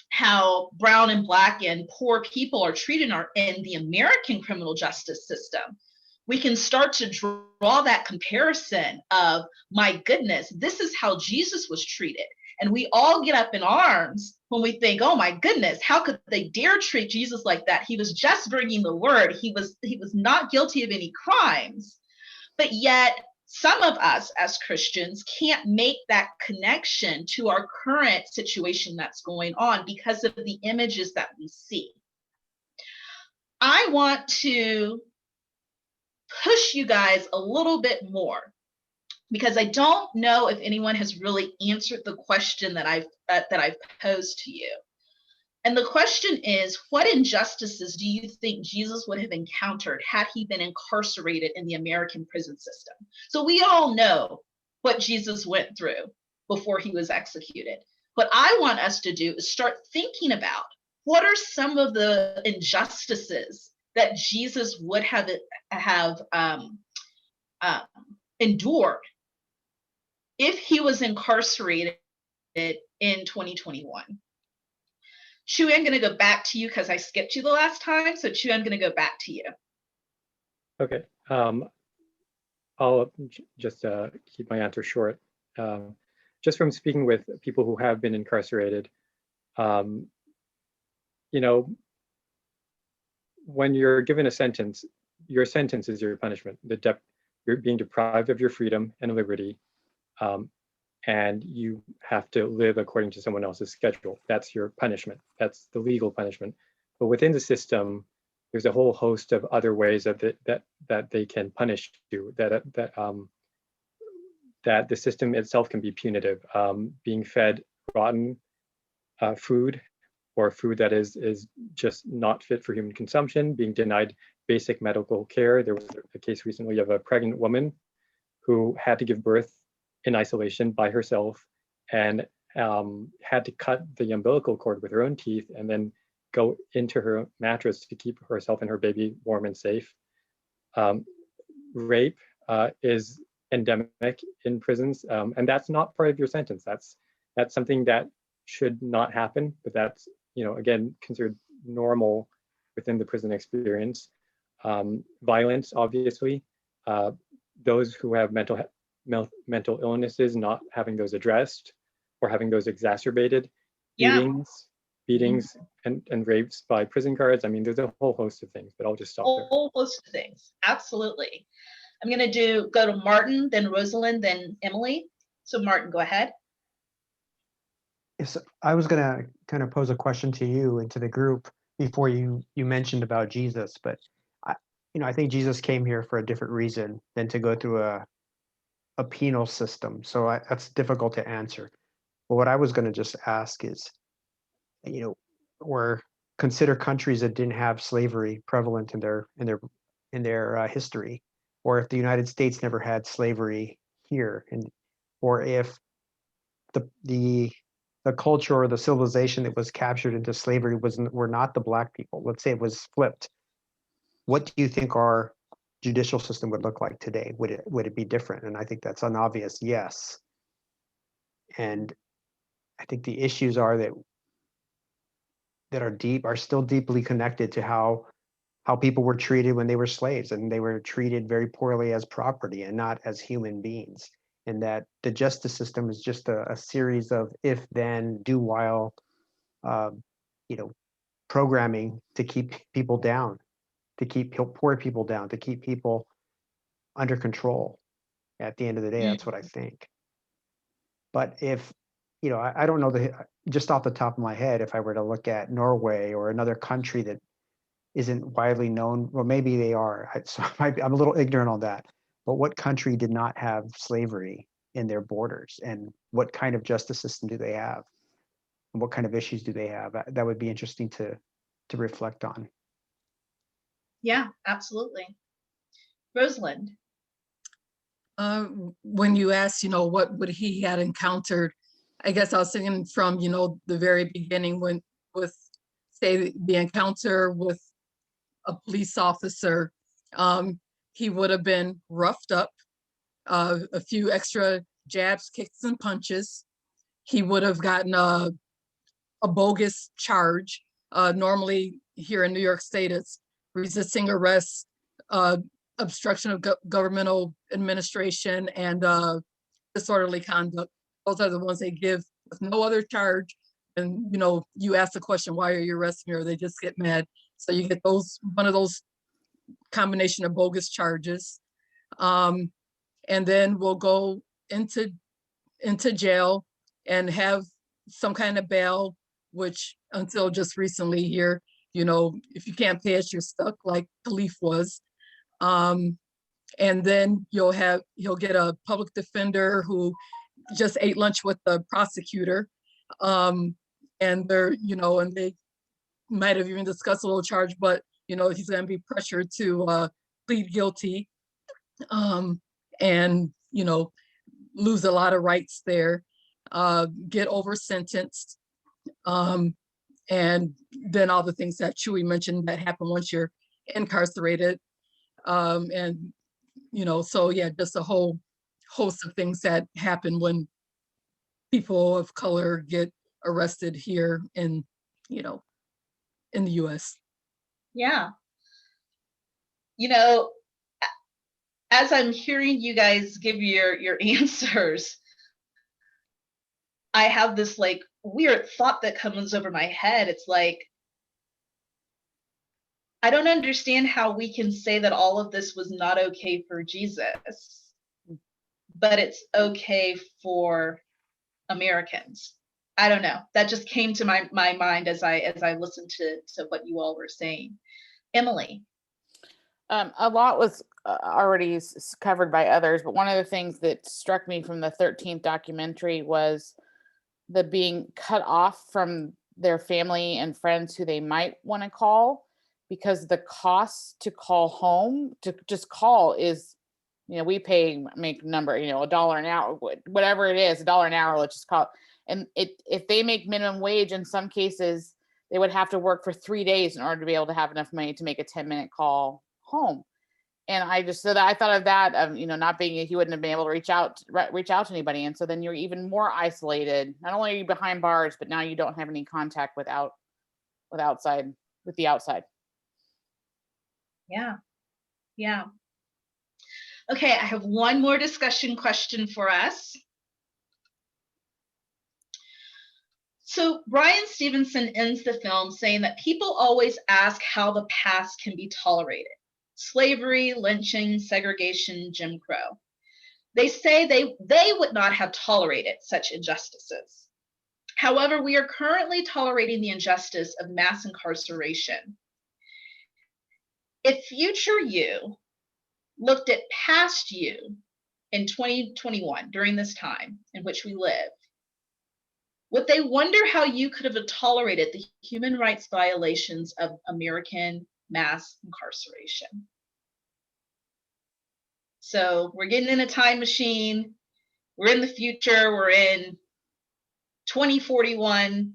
how brown and black and poor people are treated in the American criminal justice system, we can start to draw that comparison of, my goodness, this is how Jesus was treated. And we all get up in arms when we think, oh my goodness, how could they dare treat Jesus like that? He was just bringing the word. He was not guilty of any crimes. But yet some of us as Christians can't make that connection to our current situation that's going on because of the images that we see. I want to push you guys a little bit more, because I don't know if anyone has really answered the question that I've posed to you. And the question is, what injustices do you think Jesus would have encountered had he been incarcerated in the American prison system? So we all know what Jesus went through before he was executed. What I want us to do is start thinking about, what are some of the injustices that Jesus would have endured if he was incarcerated in 2021. Chewy, I'm going to go back to you because I skipped you the last time. So Chewy, I'm going to go back to you. Okay. I'll just keep my answer short. Just from speaking with people who have been incarcerated, when you're given a sentence, your sentence is your punishment. You're being deprived of your freedom and liberty, and you have to live according to someone else's schedule. That's your punishment. That's the legal punishment. But within the system, there's a whole host of other ways that they can punish you. That the system itself can be punitive. Being fed rotten food, or food that is just not fit for human consumption, being denied basic medical care. There was a case recently of a pregnant woman who had to give birth in isolation by herself, and had to cut the umbilical cord with her own teeth and then go into her mattress to keep herself and her baby warm and safe. Rape is endemic in prisons, and that's not part of your sentence. That's something that should not happen, but that's, again, considered normal within the prison experience. Violence, obviously, those who have mental illnesses, not having those addressed or having those exacerbated Yeah. beatings and rapes by prison guards. I mean, there's a whole host of things, but I'll just stop there. Whole host of things. Absolutely. I'm going to go to Martin, then Rosalind, then Emily. So Martin, go ahead. Yes, I was going to kind of pose a question to you and to the group before you mentioned about Jesus, but I think Jesus came here for a different reason than to go through a penal system. So that's difficult to answer. But what I was going to just ask is, or consider countries that didn't have slavery prevalent in their history, or if the United States never had slavery here, or if the culture or the civilization that was captured into slavery were not the Black people. Let's say it was flipped. What do you think our judicial system would look like today? Would it be different? And I think that's an obvious yes. And I think the issues are still deeply connected to how people were treated when they were slaves, and they were treated very poorly as property and not as human beings. And that the justice system is just a series of if, then, do, while, programming to keep people down, to keep poor people down, to keep people under control. At the end of the day, that's what I think. But if, I don't know just off the top of my head, if I were to look at Norway or another country that isn't widely known, well, maybe they are. So I'm a little ignorant on that. But what country did not have slavery in their borders, and what kind of justice system do they have, and what kind of issues do they have? That would be interesting to reflect on. Yeah, absolutely. Rosalind. When you asked, what would he had encountered, I guess I was thinking from, the very beginning with, say, the encounter with a police officer, he would have been roughed up, a few extra jabs, kicks, and punches. He would have gotten a bogus charge. Normally here in New York State, it's resisting arrest, obstruction of governmental administration, and disorderly conduct. Those are the ones they give with no other charge. And you ask the question, why are you arresting me? Or they just get mad. So you get one of those combination of bogus charges. And then we'll go into jail and have some kind of bail, which until just recently here, if you can't pay it, you're stuck, like Khalif was. And then he'll get a public defender who just ate lunch with the prosecutor. And and they might have even discussed a little charge, but he's going to be pressured to plead guilty, and lose a lot of rights there, get over sentenced, and then all the things that Chewy mentioned that happen once you're incarcerated, and so yeah, just a whole host of things that happen when people of color get arrested here in the US. Yeah. As I'm hearing you guys give your answers, I have this weird thought that comes over my head. It's like, I don't understand how we can say that all of this was not okay for Jesus, but it's okay for Americans. I don't know. That just came to my mind as I listened to what you all were saying. Emily. A lot was already covered by others, but one of the things that struck me from the 13th documentary was the being cut off from their family and friends who they might want to call, because the cost to call home, to just call, is, we make number, $1 an hour, whatever it is, $1 an hour, let's just call it. And if they make minimum wage, in some cases, they would have to work for 3 days in order to be able to have enough money to make a 10-minute call home. And I thought of that, not being, he wouldn't have been able to reach out to anybody. And so then you're even more isolated. Not only are you behind bars, but now you don't have any contact with the outside. Yeah. Yeah. Okay, I have one more discussion question for us. So Bryan Stevenson ends the film saying that people always ask how the past can be tolerated. Slavery, lynching, segregation, Jim Crow. They say they would not have tolerated such injustices. However, we are currently tolerating the injustice of mass incarceration. If future you looked at past you in 2021, during this time in which we live, would they wonder how you could have tolerated the human rights violations of American mass incarceration? So we're getting in a time machine. We're in the future. We're in 2041.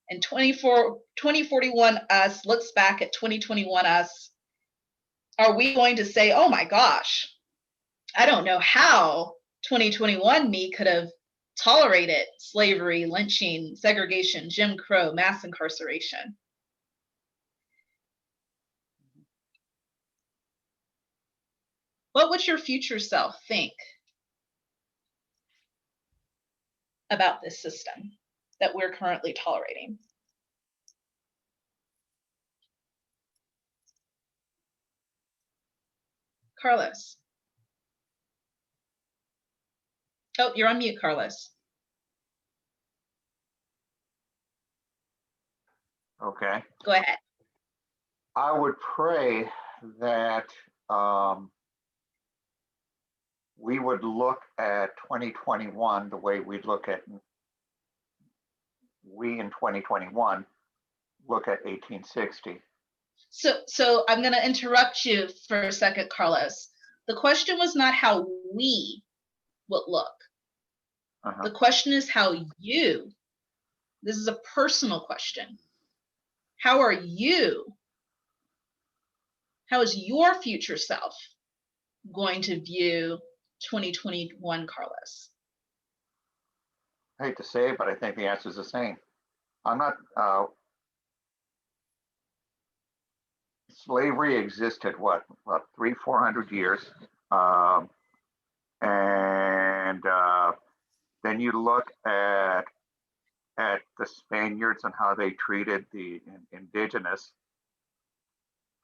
And 2041 us looks back at 2021 us. Are we going to say, oh my gosh, I don't know how 2021 me could have tolerated slavery, lynching, segregation, Jim Crow, mass incarceration? What would your future self think about this system that we're currently tolerating? Carlos. Oh, you're on mute, Carlos. Okay. Go ahead. I would pray that we would look at 2021 the way we in 2021 look at 1860. So I'm going to interrupt you for a second, Carlos. The question was not how we would look. The question is how you, this is a personal question. How are you, how is your future self going to view 2021, Carlos? I hate to say it, but I think the answer is the same. I'm not, slavery existed, what 300-400 years. And then you look at the Spaniards and how they treated the indigenous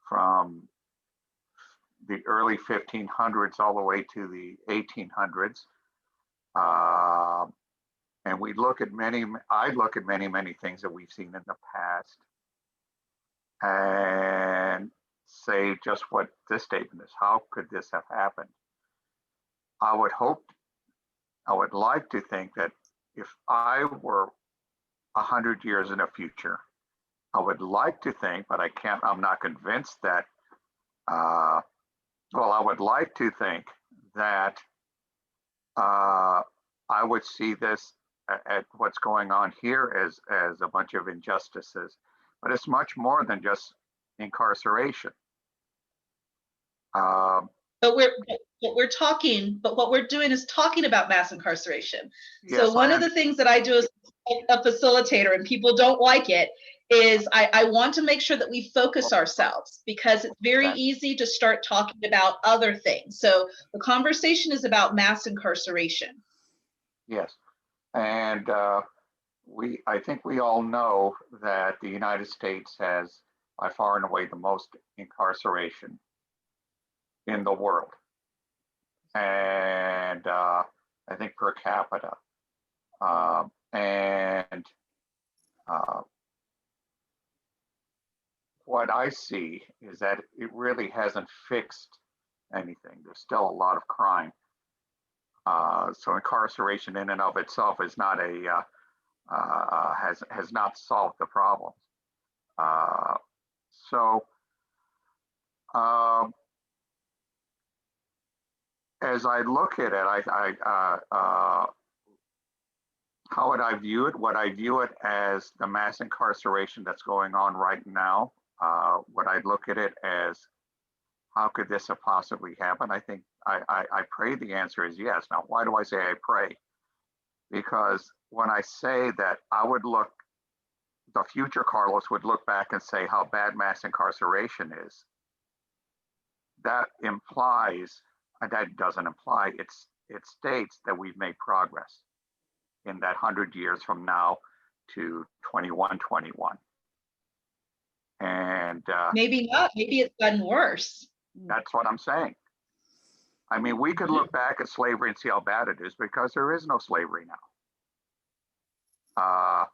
from the early 1500s all the way to the 1800s. And we look at I look at many things that we've seen in the past and say just what this statement is. How could this have happened? I would like to think that if I were 100 years in the future, I would like to think, but I'm not convinced that, I would like to think that I would see this at what's going on here as a bunch of injustices, but it's much more than just incarceration. But what we're doing is talking about mass incarceration. Yes, so one of the things that I do as a facilitator, and people don't like it, is I want to make sure that we focus ourselves, because it's very easy to start talking about other things. So the conversation is about mass incarceration. Yes, and I think we all know that the United States has by far and away the most incarceration in the world, and I think per capita, and what I see is that it really hasn't fixed anything. There's still a lot of crime. So incarceration in and of itself is not has not solved the problem. As I look at it, how would I view it? Would I view it as the mass incarceration that's going on right now? Would I look at it as, how could this have possibly happened? I think I pray the answer is yes. Now, why do I say I pray? Because when I say that, I would look, the future Carlos would look back and say how bad mass incarceration is. That implies, that doesn't imply, it states that we've made progress in that 100 years from now, to 2121. And Maybe not. Maybe it's gotten worse. that's what I'm saying. I mean, we could look back at slavery and see how bad it is because there is no slavery now. I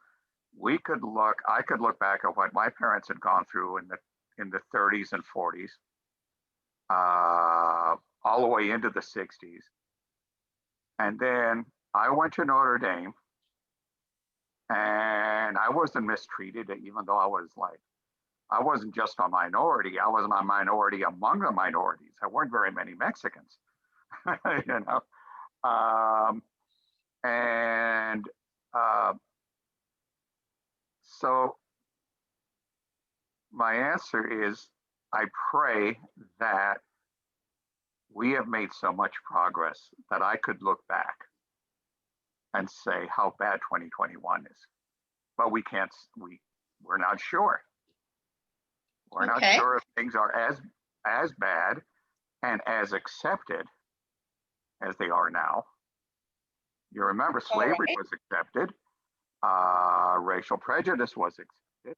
could look back at what my parents had gone through in the 30s and 40s, all the way into the 60s. And then I went to Notre Dame and I wasn't mistreated, even though I wasn't just a minority. I was a minority among the minorities. There weren't very many Mexicans, you know. So my answer is, I pray that we have made so much progress that I could look back and say how bad 2021 is. But we can't, we're not sure. We're not Okay. sure if things are as bad and as accepted as they are now. You remember slavery right. was accepted. Racial prejudice was accepted.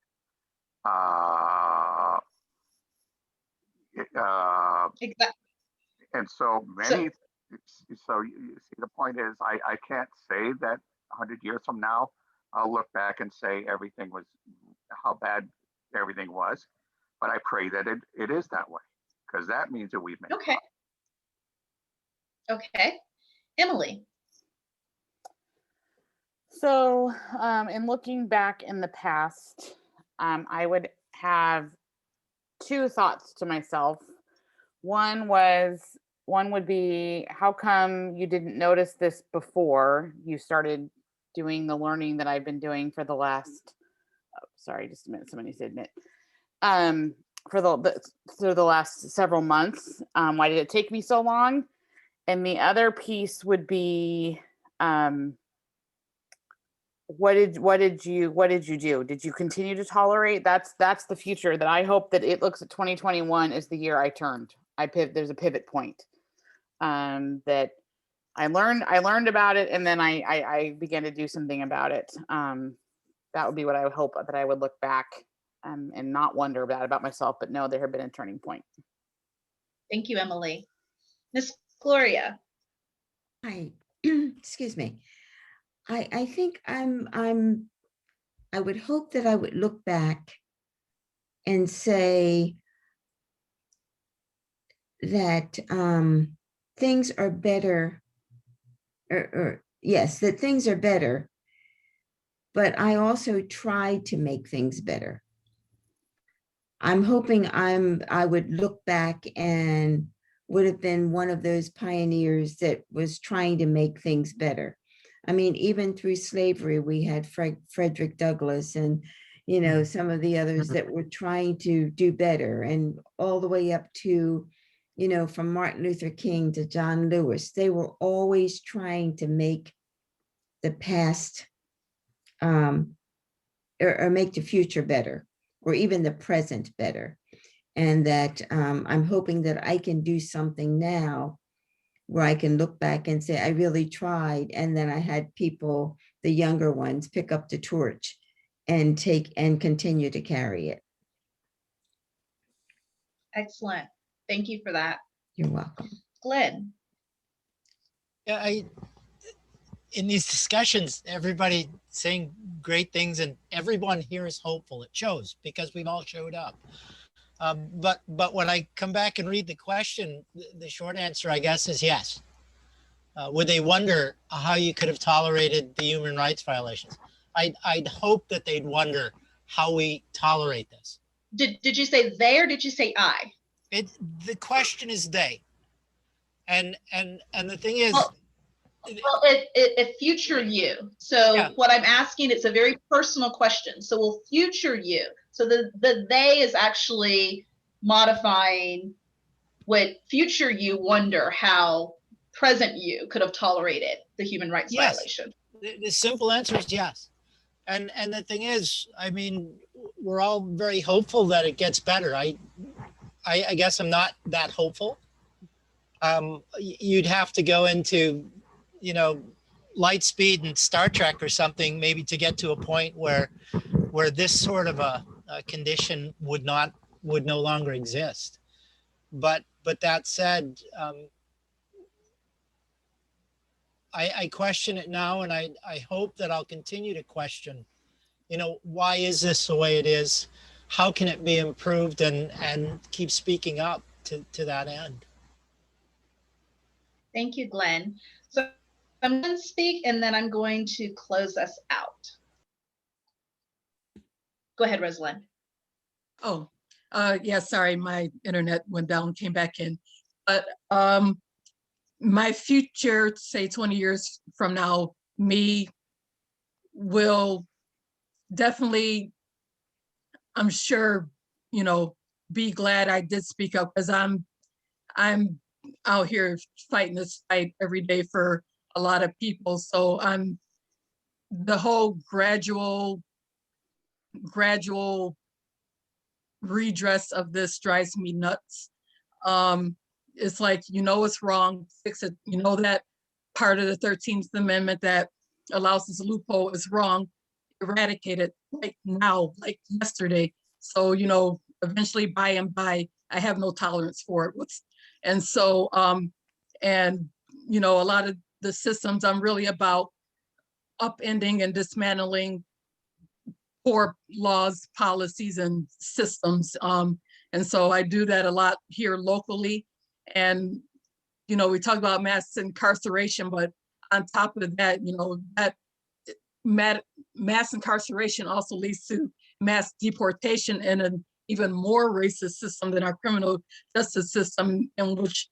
Exactly. And so many, so you see, the point is, I can't say that 100 years from now, I'll look back and say everything was, how bad everything was. But I pray that it is that way, because that means that we've made Okay. progress. Okay. Emily. So, in looking back in the past, I would have two thoughts to myself. One would be, how come you didn't notice this before you started doing the learning that I've been doing for the last, sorry, just a minute, somebody said admit, for the last several months. Why did it take me so long? And the other piece would be, what did you do? Did you continue to tolerate? That's the future that I hope that it looks at 2021 as the year I turned. There's a pivot point, that I learned about it, and then I began to do something about it. That would be what I would hope, that I would look back, and not wonder about myself, but know there had been a turning point. Thank you, Emily. Miss Gloria. Hi, excuse me. I think I would hope that I would look back and say that things are better, or yes, that things are better, but I also tried to make things better. I'm hoping I would look back and would have been one of those pioneers that was trying to make things better. I mean, even through slavery, we had Frederick Douglass and, you know, some of the others that were trying to do better, and all the way up to, you know, from Martin Luther King to John Lewis. They were always trying to make the past or make the future better, or even the present better. And that I'm hoping that I can do something now where I can look back and say, I really tried. And then I had people, the younger ones, pick up the torch and continue to carry it. Excellent. Thank you for that. You're welcome. Glenn. Yeah, in these discussions, everybody saying great things, and everyone here is hopeful. It shows because we've all showed up. But when I come back and read the question, the short answer, I guess, is yes. Would they wonder how you could have tolerated the human rights violations? I'd hope that they'd wonder how we tolerate this. Did you say they, or did you say I? The question is they. And the thing is, well, it future you. So yeah. What I'm asking, it's a very personal question. So will future you. So the they is actually modifying what future you wonder how present you could have tolerated the human rights violation. The simple answer is yes. And the thing is, I mean, we're all very hopeful that it gets better. I guess I'm not that hopeful. You'd have to go into, you know, Lightspeed and Star Trek or something, maybe to get to a point where this sort of a condition would no longer exist. But that said, I question it now, and I hope that I'll continue to question, why is this the way it is? How can it be improved, and keep speaking up to that end? Thank you, Glenn. So I'm going to speak, and then I'm going to close us out. Go ahead, Rosalind. Oh, yeah, sorry, my internet went down, came back in. But my future, say 20 years from now, me will definitely, I'm sure, be glad I did speak up, because I'm out here fighting this fight every day for a lot of people. So the whole gradual redress of this drives me nuts. It's like, it's wrong, fix it. That part of the 13th Amendment that allows this loophole is wrong, eradicate it like now, like yesterday. So, eventually by and by, I have no tolerance for it. And so, and, a lot of the systems, I'm really about upending and dismantling poor laws, policies, and systems. And so I do that a lot here locally. And, we talk about mass incarceration, but on top of that, that mass incarceration also leads to mass deportation in an even more racist system than our criminal justice system, in which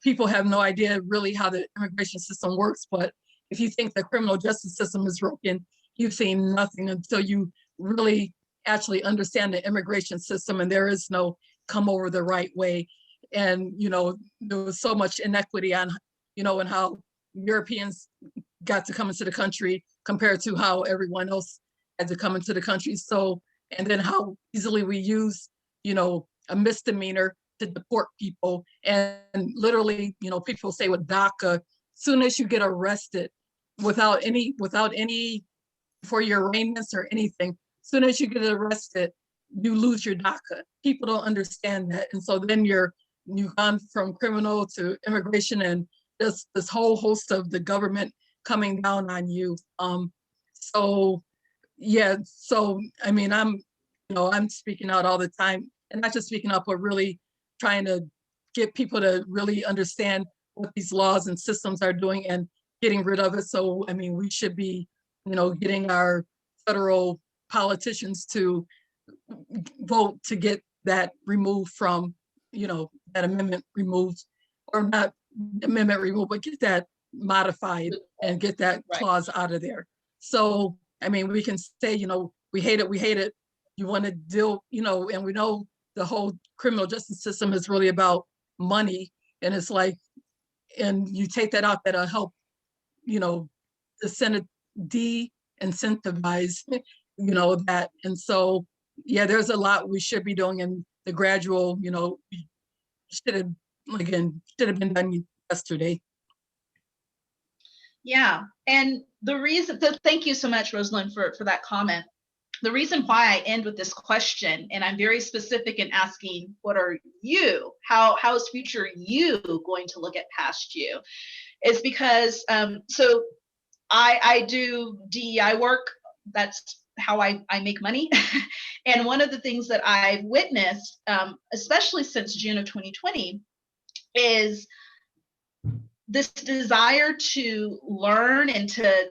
people have no idea really how the immigration system works. But if you think the criminal justice system is broken, you've seen nothing until you really actually understand the immigration system, and there is no come over the right way. And, there was so much inequity on, and how Europeans got to come into the country compared to how everyone else had to come into the country. So, and then how easily we use, a misdemeanor to deport people. And literally, people say with DACA, soon as you get arrested without any, for your arraignments or anything, soon as you get arrested, you lose your DACA. People don't understand that. And so then you've gone from criminal to immigration, and this whole host of the government coming down on you. So yeah, so I mean, I'm speaking out all the time, and not just speaking up, but really trying to get people to really understand what these laws and systems are doing and getting rid of it. So, I mean, we should be, getting our federal politicians to vote to get that removed from, that amendment removed, or not amendment removed, but get that modified and get that clause out of there. So, I mean, we can say, we hate it. You want to deal, and we know the whole criminal justice system is really about money. And it's like, and you take that out, that'll help, the Senate de-incentivize, that. And so, yeah, there's a lot we should be doing, and the gradual, should have been done yesterday. Yeah, and the reason, thank you so much, Rosalind, for that comment. The reason why I end with this question, and I'm very specific in asking, what are you, how is future you going to look at past you, is because, so I do DEI work. That's how I make money. And one of the things that I've witnessed, especially since June of 2020, is this desire to learn and to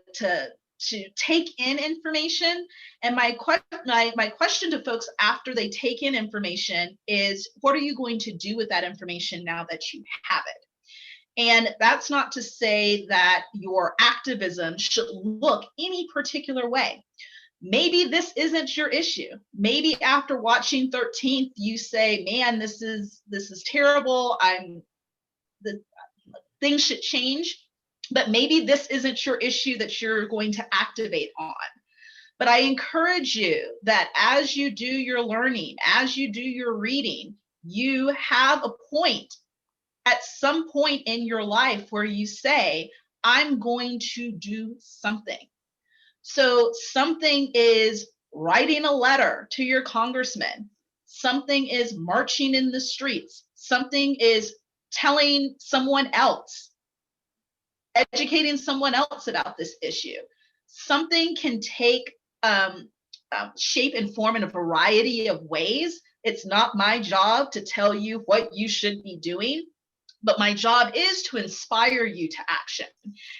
take in information. And my question to folks after they take in information is, what are you going to do with that information now that you have it? And that's not to say that your activism should look any particular way. Maybe this isn't your issue. Maybe after watching 13th, you say, man, this is terrible. Things should change. But maybe this isn't your issue that you're going to activate on. But I encourage you that as you do your learning, as you do your reading, you have a point at some point in your life where you say, I'm going to do something. So something is writing a letter to your congressman. Something is marching in the streets. Something is telling someone else, educating someone else about this issue. Something can take shape and form in a variety of ways. It's not my job to tell you what you should be doing, but my job is to inspire you to action.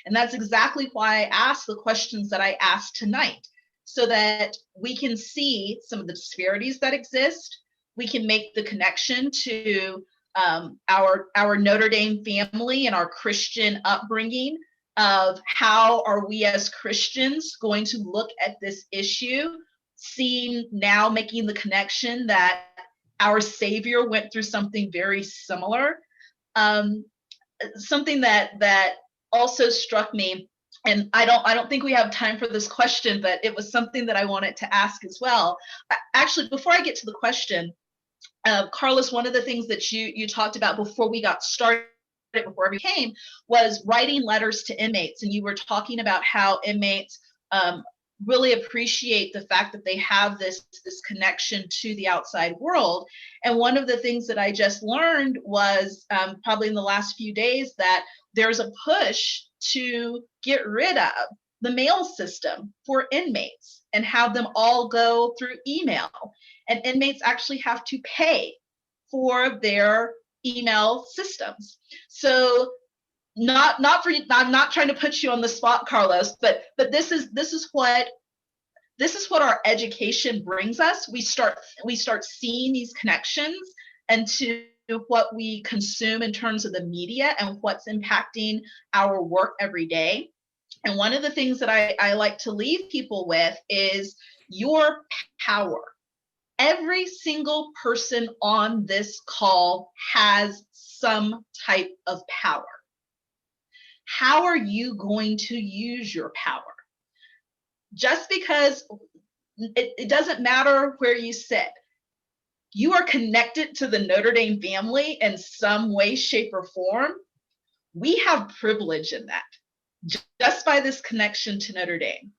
And that's exactly why I asked the questions that I asked tonight, so that we can see some of the disparities that exist. We can make the connection to our Notre Dame family and our Christian upbringing of how are we as Christians going to look at this issue, seeing now, making the connection that our Savior went through something very similar. Something that also struck me, and I don't think we have time for this question, but it was something that I wanted to ask as well. Actually, before I get to the question, Carlos, one of the things that you talked about before we got started, before we came, was writing letters to inmates, and you were talking about how inmates really appreciate the fact that they have this connection to the outside world. And one of the things that I just learned was probably in the last few days that there's a push to get rid of the mail system for inmates and have them all go through email. And inmates actually have to pay for their email systems. So I'm not trying to put you on the spot, Carlos, but this is what our education brings us. We start seeing these connections into what we consume in terms of the media and what's impacting our work every day. And one of the things that I like to leave people with is your power. Every single person on this call has some type of power. How are you going to use your power? Just because it doesn't matter where you sit, you are connected to the Notre Dame family in some way, shape, or form. We have privilege in that. Just by this connection to Notre Dame,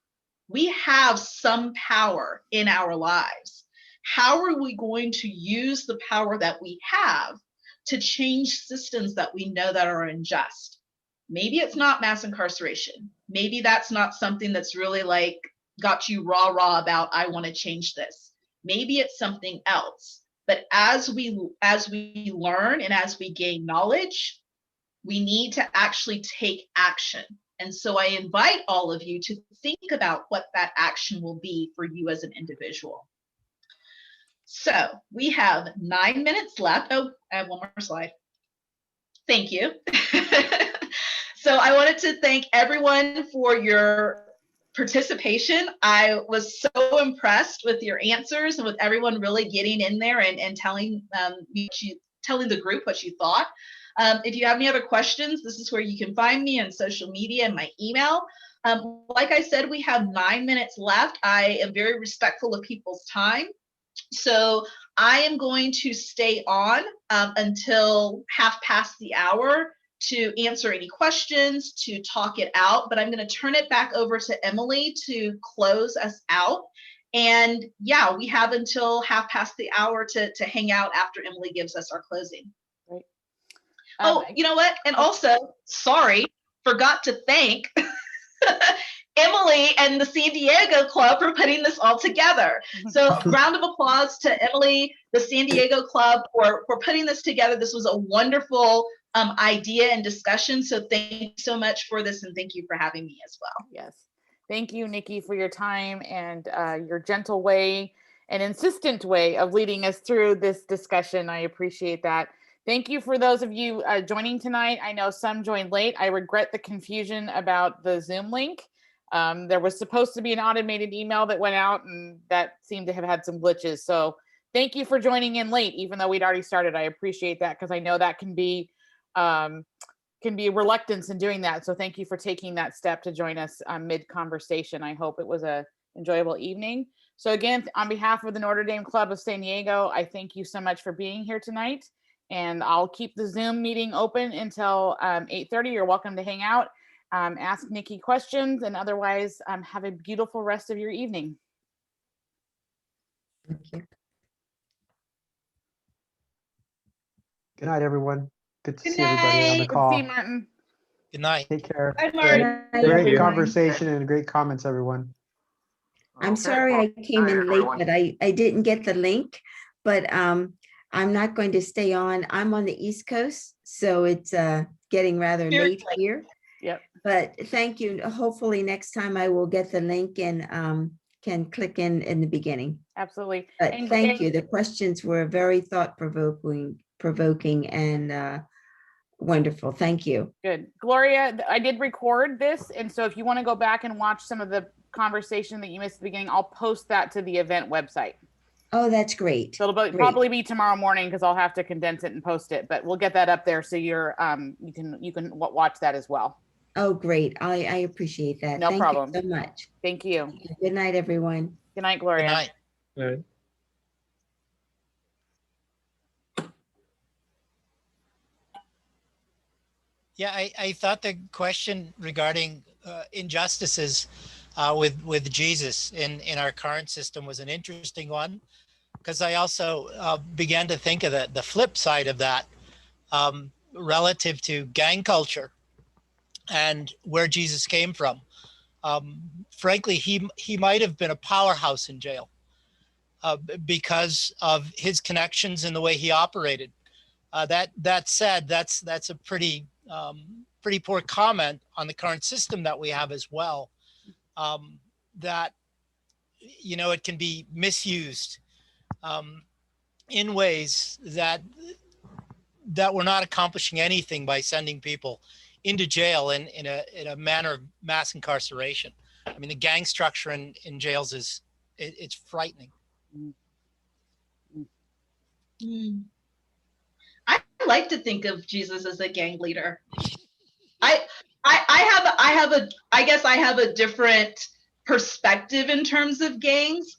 we have some power in our lives. How are we going to use the power that we have to change systems that we know that are unjust? Maybe it's not mass incarceration. Maybe that's not something that's really like got you rah about, I want to change this. Maybe it's something else. But as we learn and as we gain knowledge, we need to actually take action. And so I invite all of you to think about what that action will be for you as an individual. So we have 9 minutes left. Oh, I have one more slide. Thank you. So I wanted to thank everyone for your participation. I was so impressed with your answers and with everyone really getting in there and telling the group what you thought. If you have any other questions, this is where you can find me on social media and my email. Like I said, we have 9 minutes left. I am very respectful of people's time. So I am going to stay on until 1:30 to answer any questions, to talk it out, but I'm going to turn it back over to Emily to close us out. And yeah, we have until 1:30 to hang out after Emily gives us our closing. Right. Oh, you know what? And also, sorry, forgot to thank Emily and the San Diego Club for putting this all together. So round of applause to Emily, the San Diego Club for putting this together. This was a wonderful idea and discussion. So thank you so much for this, and thank you for having me as well. Yes. Thank you, Nikki, for your time and your gentle way and insistent way of leading us through this discussion. I appreciate that. Thank you for those of you joining tonight. I know some joined late. I regret the confusion about the Zoom link. There was supposed to be an automated email that went out, and that seemed to have had some glitches. So thank you for joining in late, even though we'd already started. I appreciate that, because I know that can be reluctance in doing that. So thank you for taking that step to join us mid-conversation. I hope it was an enjoyable evening. So again, on behalf of the Notre Dame Club of San Diego, I thank you so much for being here tonight. And I'll keep the Zoom meeting open until 8:30. You're welcome to hang out. ask Nikki questions, and otherwise have a beautiful rest of your evening. Thank you. Good night, everyone. Good to Good see everybody on the night. Good to see you, call. Martin. Good night. Take care. Bye, Good Martin. night, Great everyone. conversation and great comments, everyone. I'm Okay, sorry well, I came night, in late, everyone. but I didn't get the link. But I'm not going to stay on. I'm on the East Coast, so it's getting rather Very late late. here. Yep. But thank you. Hopefully next time I will get the link and can click in the beginning. Absolutely. But And- thank and- you. The questions were very thought-provoking and wonderful. Thank you. Good. Gloria, I did record this. And so if you want to go back and watch some of the conversation that you missed at the beginning, I'll post that to the event website. Oh, that's great. So it'll Great. probably be tomorrow morning because I'll have to condense it and post it, but we'll get that up there so you're you can watch that as well. Oh, great. I appreciate that. No Thank problem. you so much. Thank you. Good night, everyone. Good night, Gloria. Good night. Right. Yeah, I thought the question regarding injustices with Jesus in our current system was an interesting one, because I also began to think of the flip side of that relative to gang culture and where Jesus came from. Frankly, he might have been a powerhouse in jail because of his connections and the way he operated. That said, that's a pretty poor comment on the current system that we have as well. That it can be misused in ways that we're not accomplishing anything by sending people into jail in a manner of mass incarceration. I mean, the gang structure in jails it's frightening. I like to think of Jesus as a gang leader. I guess I have a different perspective in terms of gangs,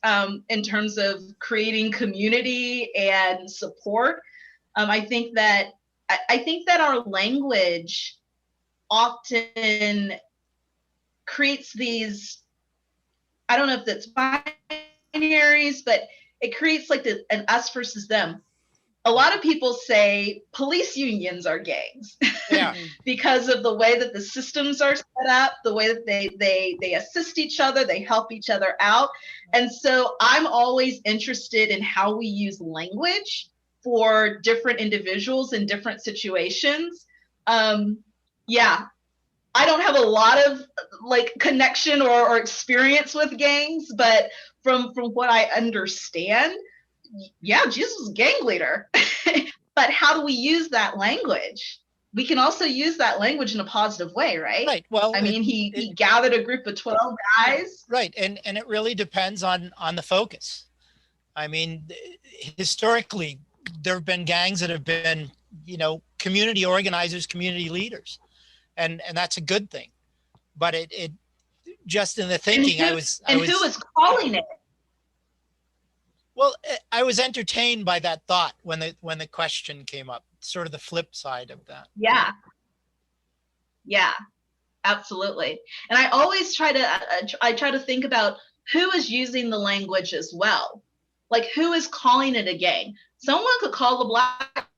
in terms of creating community and support. I think that our language often creates these, I don't know if that's binaries, but it creates like an us versus them. A lot of people say police unions are gangs. Yeah. Because of the way that the systems are set up, the way that they assist each other, they help each other out. And so I'm always interested in how we use language for different individuals in different situations. Yeah, I don't have a lot of like connection or experience with gangs, but from what I understand, yeah, Jesus was a gang leader. But how do we use that language? We can also use that language in a positive way, right? Right. Well, I mean, he gathered a group of 12 guys. Right. And it really depends on the focus. I mean, historically, there have been gangs that have been, community organizers, community leaders. And that's a good thing. But it just in the thinking, who was calling it? Well, I was entertained by that thought when the question came up, sort of the flip side of that. Yeah, absolutely. And I always try to think about who is using the language as well. Like, who is calling it a gang? Someone could call the Black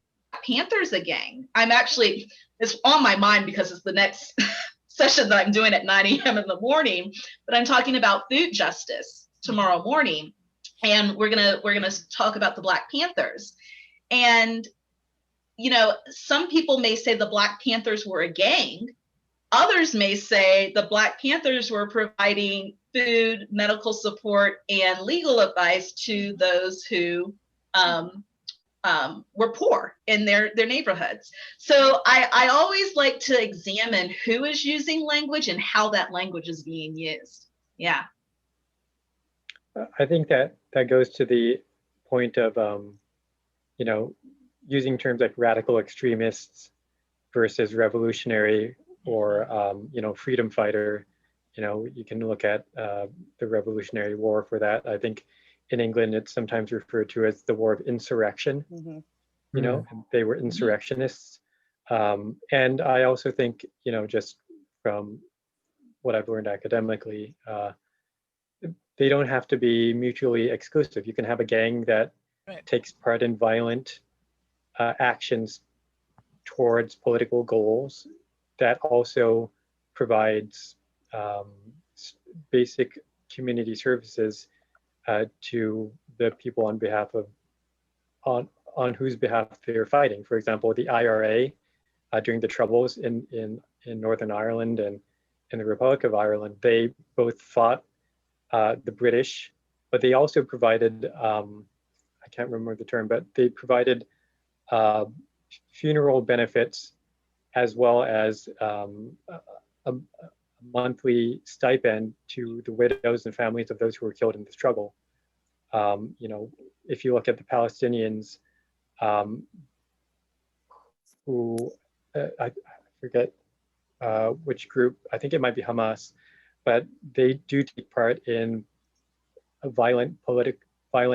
Panthers a gang. It's on my mind because it's the next session that I'm doing at 9 a.m. in the morning, but I'm talking about food justice tomorrow morning. And we're gonna talk about the Black Panthers. And some people may say the Black Panthers were a gang. Others may say the Black Panthers were providing food, medical support, and legal advice to those who were poor in their neighborhoods. So I always like to examine who is using language and how that language is being used. Yeah. I think that goes to the point of, using terms like radical extremists versus revolutionary or, freedom fighter. You can look at the Revolutionary War for that. I think in England, it's sometimes referred to as the War of Insurrection. And they were insurrectionists. And I also think, just from what I've learned academically, they don't have to be mutually exclusive. You can have a gang that Right. takes part in violent actions towards political goals that also provides basic community services to the people on behalf of on whose behalf they're fighting. For example, the IRA during the Troubles in Northern Ireland and in the Republic of Ireland, they both fought the British, but they also provided, I can't remember the term, but they provided funeral benefits as well as a monthly stipend to the widows and families of those who were killed in the struggle. You know, if you look at the Palestinians, who I forget which group, I think it might be Hamas, but they do take part in a violent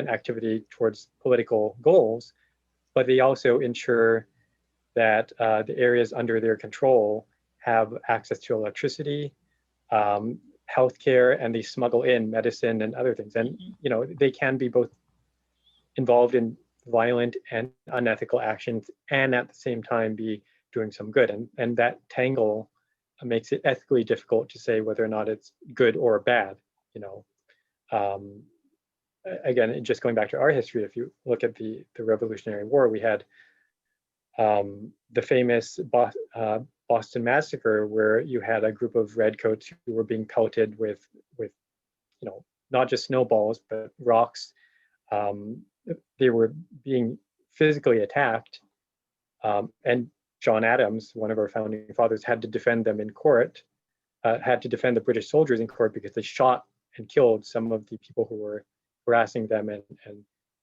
activity towards political goals, but they also ensure that the areas under their control have access to electricity, healthcare, and they smuggle in medicine and other things. And you know, they can be both involved in violent and unethical actions and at the same time be doing some good. And that tangle makes it ethically difficult to say whether or not it's good or bad, you know. Again, just going back to our history, if you look at the Revolutionary War, we had the famous Boston Massacre, where you had a group of redcoats who were being pelted with you know, not just snowballs, but rocks. They were being physically attacked. And John Adams, one of our founding fathers, had to defend them in court, had to defend the British soldiers in court because they shot and killed some of the people who were harassing them and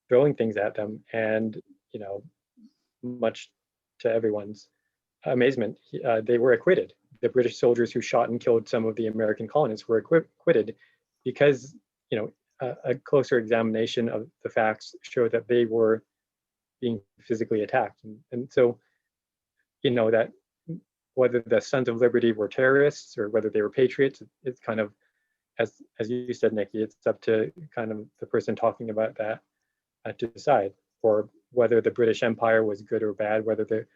throwing things at them. And, you know, much to everyone's amazement, they were acquitted. The British soldiers who shot and killed some of the American colonists were acquitted because, you know, a closer examination of the facts showed that they were being physically attacked. And so, you know, that whether the Sons of Liberty were terrorists or whether they were patriots, it's kind of, as you said, Nikki, it's up to kind of the person talking about that to decide, or whether the British Empire was good or bad, whether they're,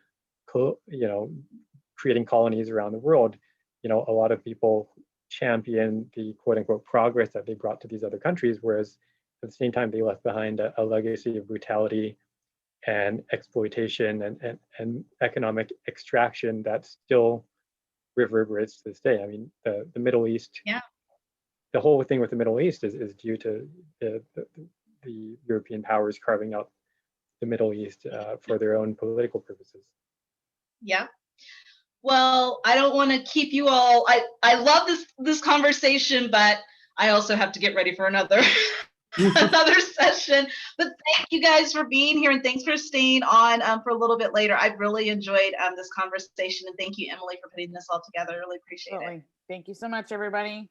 you know, creating colonies around the world. You know, a lot of people champion the quote unquote progress that they brought to these other countries, whereas at the same time they left behind a legacy of brutality and exploitation and economic extraction that still reverberates to this day. I mean, the Middle East, Yeah. The whole thing with the Middle East is due to the European powers carving out the Middle East for their own political purposes. Yeah. Well, I don't want to keep you all. I love this conversation, but I also have to get ready for another another session. But thank you guys for being here, and thanks for staying on for a little bit later. I've really enjoyed this conversation, and thank you, Emily, for putting this all together. I really appreciate it. Thank you so much, everybody.